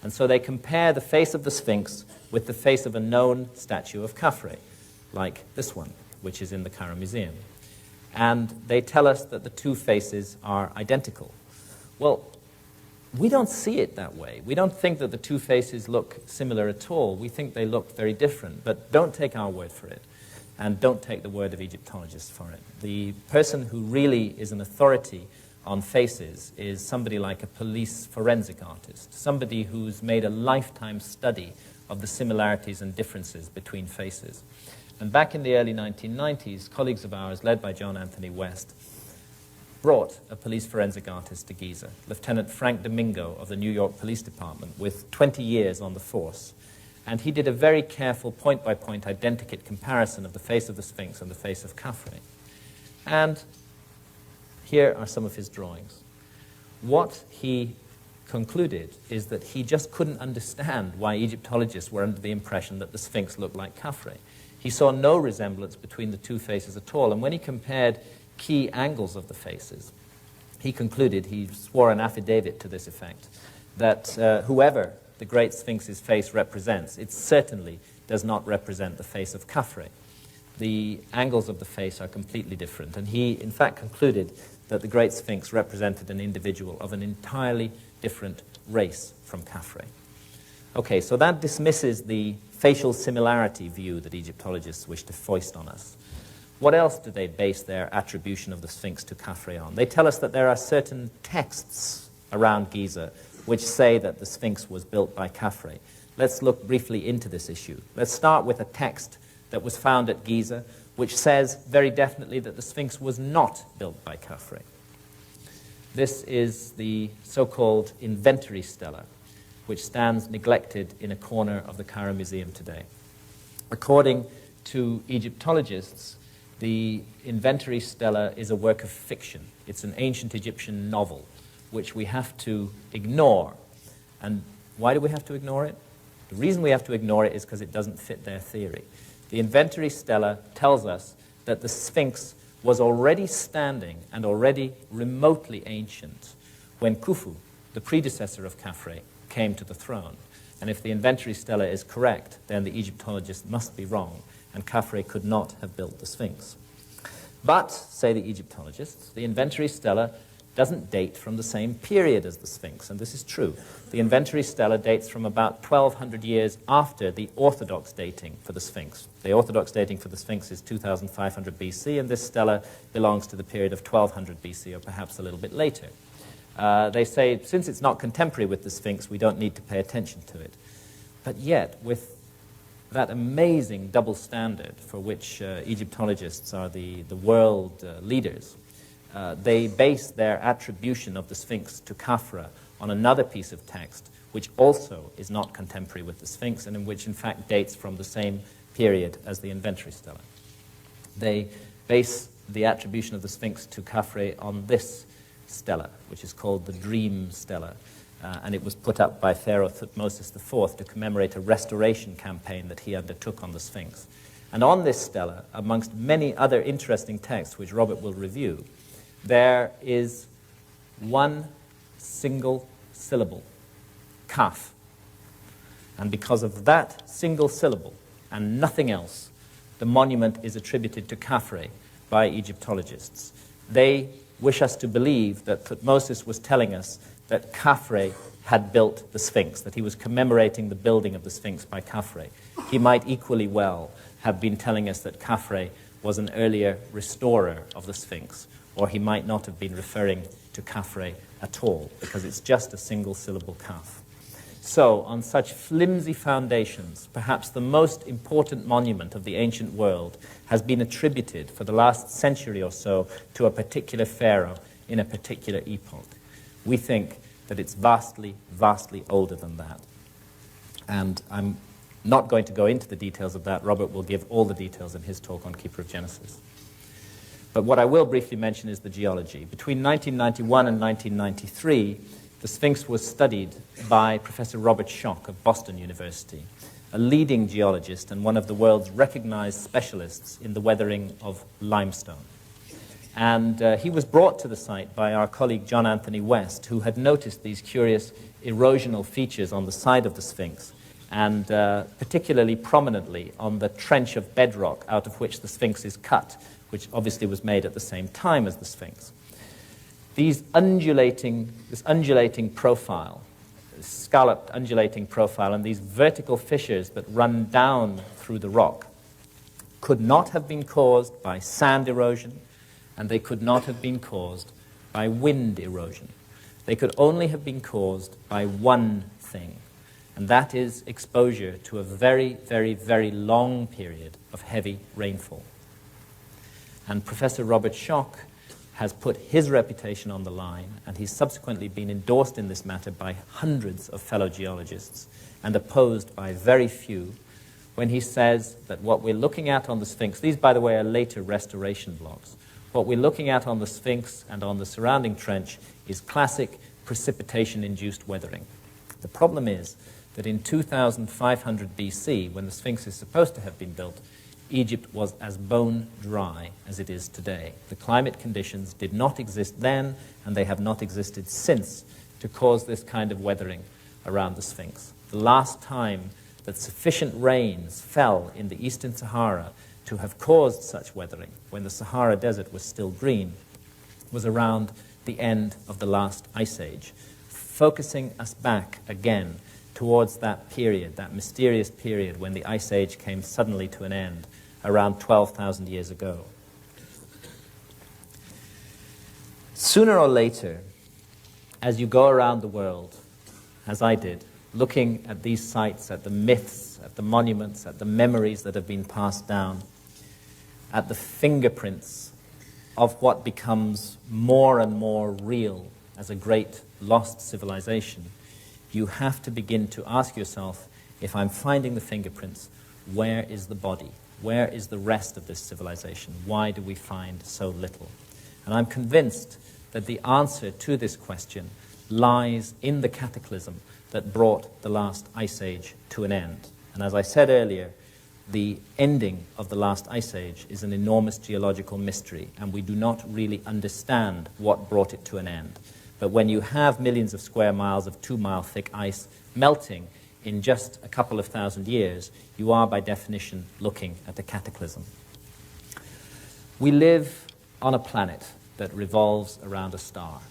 And so they compare the face of the Sphinx with the face of a known statue of Khafre, like this one, which is in the Cairo Museum. And they tell us that the two faces are identical. Well, we don't see it that way. We don't think that the two faces look similar at all. We think they look very different. But don't take our word for it, and don't take the word of Egyptologists for it. The person who really is an authority on faces is somebody like a police forensic artist, somebody who's made a lifetime study of the similarities and differences between faces. And back in the early 1990s, colleagues of ours, led by John Anthony West, brought a police forensic artist to Giza, Lieutenant Frank Domingo of the New York Police Department, with 20 years on the force. And he did a very careful point-by-point identikit comparison of the face of the Sphinx and the face of Khafre. And here are some of his drawings. What he concluded is that he just couldn't understand why Egyptologists were under the impression that the Sphinx looked like Khafre. He saw no resemblance between the two faces at all, and when he compared key angles of the faces, he concluded, he swore an affidavit to this effect, that whoever the great Sphinx's face represents, it certainly does not represent the face of Khafre. The angles of the face are completely different, and he in fact concluded that the great Sphinx represented an individual of an entirely different race from Khafre. Okay, so that dismisses the facial similarity view that Egyptologists wish to foist on us. What else do they base their attribution of the Sphinx to Khafre on? They tell us that there are certain texts around Giza which say that the Sphinx was built by Khafre. Let's look briefly into this issue. Let's start with a text that was found at Giza which says very definitely that the Sphinx was not built by Khafre. This is the so-called inventory stela, which stands neglected in a corner of the Cairo Museum today. According to Egyptologists, the inventory stela is a work of fiction. It's an ancient Egyptian novel, which we have to ignore. And why do we have to ignore it? The reason we have to ignore it is because it doesn't fit their theory. The inventory stela tells us that the Sphinx was already standing and already remotely ancient when Khufu, the predecessor of Khafre, came to the throne. And if the inventory stela is correct, then the Egyptologists must be wrong, and Khafre could not have built the Sphinx. But, say the Egyptologists, the inventory stela doesn't date from the same period as the Sphinx, and this is true. The inventory stela dates from about 1,200 years after the orthodox dating for the Sphinx. The orthodox dating for the Sphinx is 2,500 BC, and this stela belongs to the period of 1,200 BC, or perhaps a little bit later. They say, since it's not contemporary with the Sphinx, we don't need to pay attention to it. But yet, with that amazing double standard for which Egyptologists are the world leaders, they base their attribution of the Sphinx to Khafre on another piece of text, which also is not contemporary with the Sphinx, and in which, in fact, dates from the same period as the inventory stela. They base the attribution of the Sphinx to Khafre on this stela, which is called the Dream Stela, and it was put up by Pharaoh Thutmose IV to commemorate a restoration campaign that he undertook on the Sphinx. And on this stela, amongst many other interesting texts which Robert will review, there is one single syllable, kaf. And because of that single syllable and nothing else, the monument is attributed to Khafre by Egyptologists. They wish us to believe that Thutmose was telling us that Khafre had built the Sphinx, that he was commemorating the building of the Sphinx by Khafre. He might equally well have been telling us that Khafre was an earlier restorer of the Sphinx, or he might not have been referring to Khafre at all, because it's just a single syllable kaf. So, on such flimsy foundations, perhaps the most important monument of the ancient world has been attributed for the last century or so to a particular pharaoh in a particular epoch. We think that it's vastly, vastly older than that. And I'm not going to go into the details of that. Robert will give all the details in his talk on Keeper of Genesis. But what I will briefly mention is the geology. Between 1991 and 1993, the Sphinx was studied by Professor Robert Schoch of Boston University, a leading geologist and one of the world's recognized specialists in the weathering of limestone. And he was brought to the site by our colleague John Anthony West, who had noticed these curious erosional features on the side of the Sphinx, and particularly prominently on the trench of bedrock out of which the Sphinx is cut, which obviously was made at the same time as the Sphinx. This undulating profile, this scalloped undulating profile, and these vertical fissures that run down through the rock could not have been caused by sand erosion, and they could not have been caused by wind erosion. They could only have been caused by one thing, and that is exposure to a very, very, very long period of heavy rainfall. And Professor Robert Schoch has put his reputation on the line, and he's subsequently been endorsed in this matter by hundreds of fellow geologists and opposed by very few, when he says that what we're looking at on the Sphinx, these, by the way, are later restoration blocks, what we're looking at on the Sphinx and on the surrounding trench is classic precipitation-induced weathering. The problem is that in 2500 BC, when the Sphinx is supposed to have been built, Egypt was as bone dry as it is today. The climate conditions did not exist then, and they have not existed since, to cause this kind of weathering around the Sphinx. The last time that sufficient rains fell in the eastern Sahara to have caused such weathering, when the Sahara Desert was still green, was around the end of the last ice age, focusing us back again towards that period, that mysterious period when the ice age came suddenly to an end, around 12,000 years ago. Sooner or later, as you go around the world, as I did, looking at these sites, at the myths, at the monuments, at the memories that have been passed down, at the fingerprints of what becomes more and more real as a great lost civilization, you have to begin to ask yourself, if I'm finding the fingerprints, where is the body? Where is the rest of this civilization? Why do we find so little? And I'm convinced that the answer to this question lies in the cataclysm that brought the last ice age to an end. And as I said earlier, the ending of the last ice age is an enormous geological mystery, and we do not really understand what brought it to an end. But when you have millions of square miles of 2-mile thick ice melting in just a couple of thousand years, you are by definition looking at a cataclysm. We live on a planet that revolves around a star.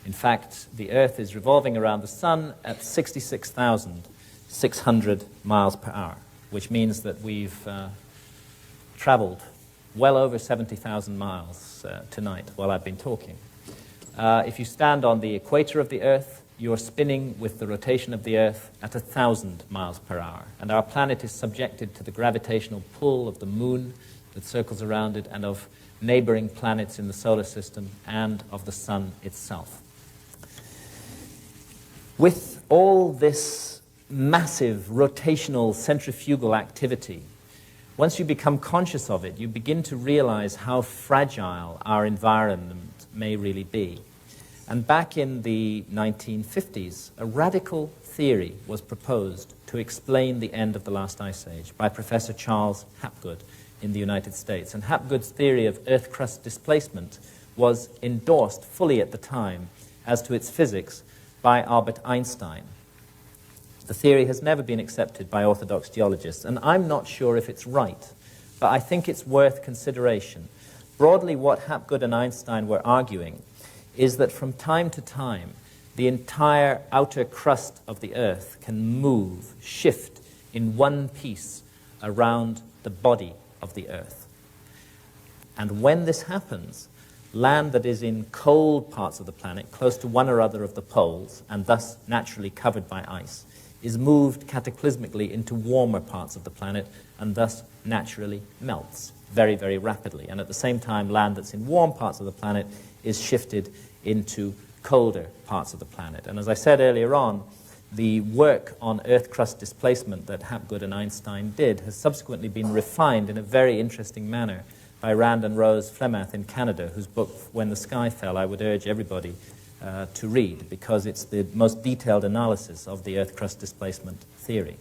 In fact, the Earth is revolving around the Sun at 66,600 miles per hour, which means that we've traveled well over 70,000 miles tonight while I've been talking. If you stand on the equator of the Earth, you're spinning with the rotation of the Earth at 1,000 miles per hour. And our planet is subjected to the gravitational pull of the Moon that circles around it, and of neighboring planets in the solar system, and of the Sun itself. With all this massive rotational centrifugal activity, once you become conscious of it, you begin to realize how fragile our environment may really be. And back in the 1950s, a radical theory was proposed to explain the end of the last ice age by Professor Charles Hapgood in the United States. And Hapgood's theory of Earth crust displacement was endorsed fully at the time as to its physics by Albert Einstein. The theory has never been accepted by orthodox geologists, and I'm not sure if it's right, but I think it's worth consideration. Broadly, what Hapgood and Einstein were arguing is that from time to time, the entire outer crust of the Earth can move, shift in one piece around the body of the Earth. And when this happens, land that is in cold parts of the planet, close to one or other of the poles, and thus naturally covered by ice, is moved cataclysmically into warmer parts of the planet, and thus naturally melts very, very rapidly. And at the same time, land that's in warm parts of the planet is shifted into colder parts of the planet. And as I said earlier on, the work on Earth crust displacement that Hapgood and Einstein did has subsequently been refined in a very interesting manner by Rand and Rose Flemath in Canada, whose book, When the Sky Fell, I would urge everybody to read, because it's the most detailed analysis of the Earth crust displacement theory.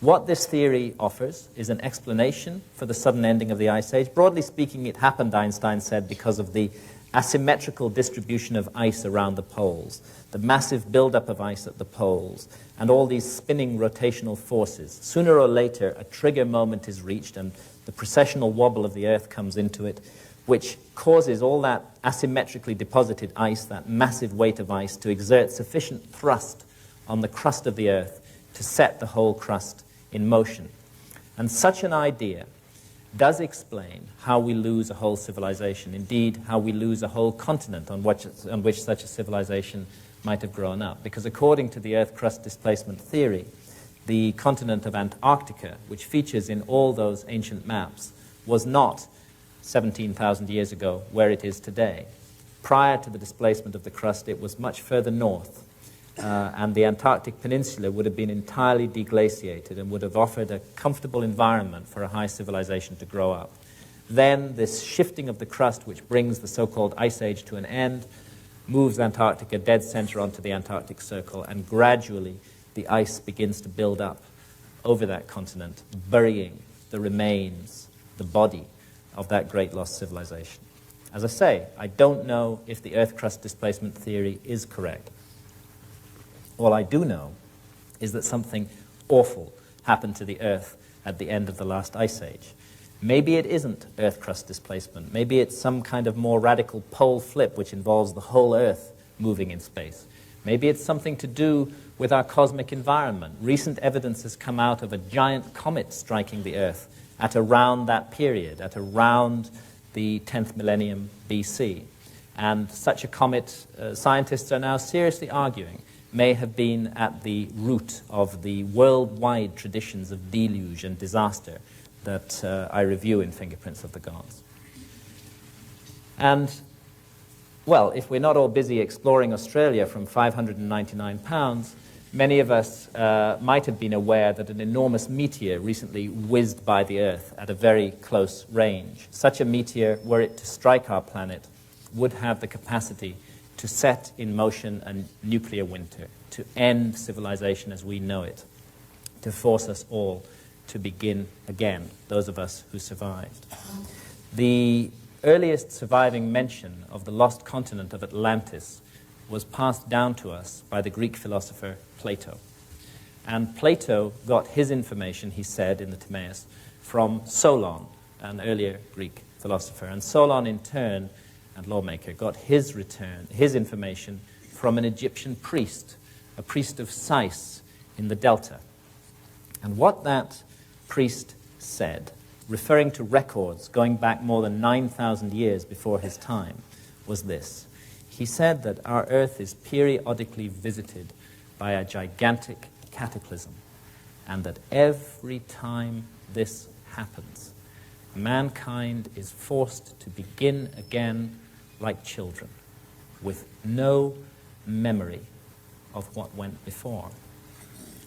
What this theory offers is an explanation for the sudden ending of the Ice Age. Broadly speaking, it happened, Einstein said, because of the asymmetrical distribution of ice around the poles, the massive buildup of ice at the poles, and all these spinning rotational forces. Sooner or later, a trigger moment is reached, and the precessional wobble of the Earth comes into it, which causes all that asymmetrically deposited ice, that massive weight of ice, to exert sufficient thrust on the crust of the Earth to set the whole crust in motion. And such an idea does explain how we lose a whole civilization, indeed, how we lose a whole continent on which such a civilization might have grown up. Because according to the Earth crust displacement theory, the continent of Antarctica, which features in all those ancient maps, was not 17,000 years ago where it is today. Prior to the displacement of the crust, it was much further north, and the Antarctic Peninsula would have been entirely deglaciated and would have offered a comfortable environment for a high civilization to grow up. Then this shifting of the crust, which brings the so-called Ice Age to an end, moves Antarctica dead center onto the Antarctic Circle, and gradually the ice begins to build up over that continent, burying the remains, the body of that great lost civilization. As I say, I don't know if the Earth crust displacement theory is correct. All I do know is that something awful happened to the Earth at the end of the last Ice Age. Maybe it isn't Earth crust displacement. Maybe it's some kind of more radical pole flip which involves the whole Earth moving in space. Maybe it's something to do with our cosmic environment. Recent evidence has come out of a giant comet striking the Earth at around that period, at around the 10th millennium BC. And such a comet, scientists are now seriously arguing, may have been at the root of the worldwide traditions of deluge and disaster that I review in Fingerprints of the Gods. And, well, if we're not all busy exploring Australia from 599 pounds, many of us might have been aware that an enormous meteor recently whizzed by the Earth at a very close range. Such a meteor, were it to strike our planet, would have the capacity to set in motion a nuclear winter, to end civilization as we know it, to force us all to begin again, those of us who survived. The earliest surviving mention of the lost continent of Atlantis was passed down to us by the Greek philosopher Plato. And Plato got his information, he said in the Timaeus, from Solon, an earlier Greek philosopher. And Solon, in turn, and lawmaker, got his information from an Egyptian priest, a priest of Sais in the Delta. And what that priest said, referring to records going back more than 9,000 years before his time, was this. He said that our Earth is periodically visited by a gigantic cataclysm, and that every time this happens, mankind is forced to begin again like children, with no memory of what went before.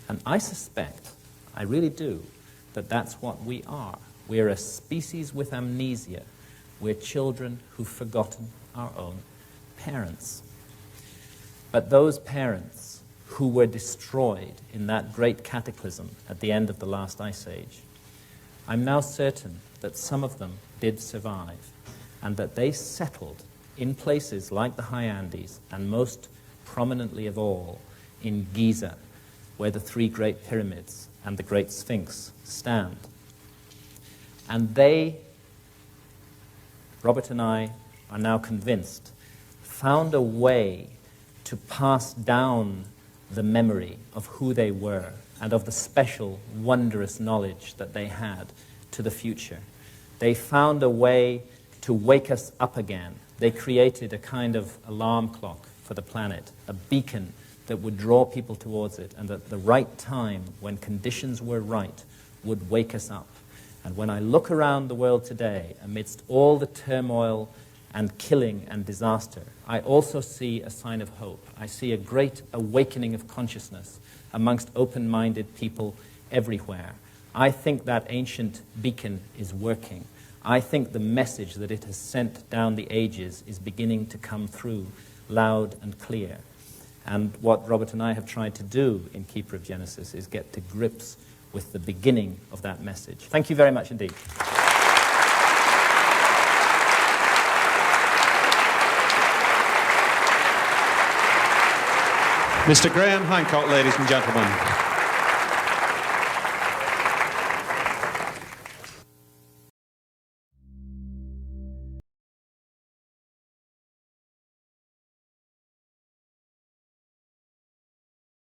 And I suspect, I really do, that that's what we are. We're a species with amnesia. We're children who've forgotten our own parents. But those parents who were destroyed in that great cataclysm at the end of the last Ice Age, I'm now certain that some of them did survive, and that they settled in places like the high Andes, and most prominently of all in Giza, where the three great pyramids and the great Sphinx stand. And they, Robert and I are now convinced, found a way to pass down the memory of who they were and of the special, wondrous knowledge that they had to the future. They found a way to wake us up again. They created a kind of alarm clock for the planet, a beacon that would draw people towards it, and at the right time, when conditions were right, would wake us up. And when I look around the world today, amidst all the turmoil and killing and disaster, I also see a sign of hope. I see a great awakening of consciousness amongst open-minded people everywhere. I think that ancient beacon is working. I think the message that it has sent down the ages is beginning to come through loud and clear. And what Robert and I have tried to do in Keeper of Genesis is get to grips with the beginning of that message. Thank you very much indeed. Mr. Graham Hancock, ladies and gentlemen.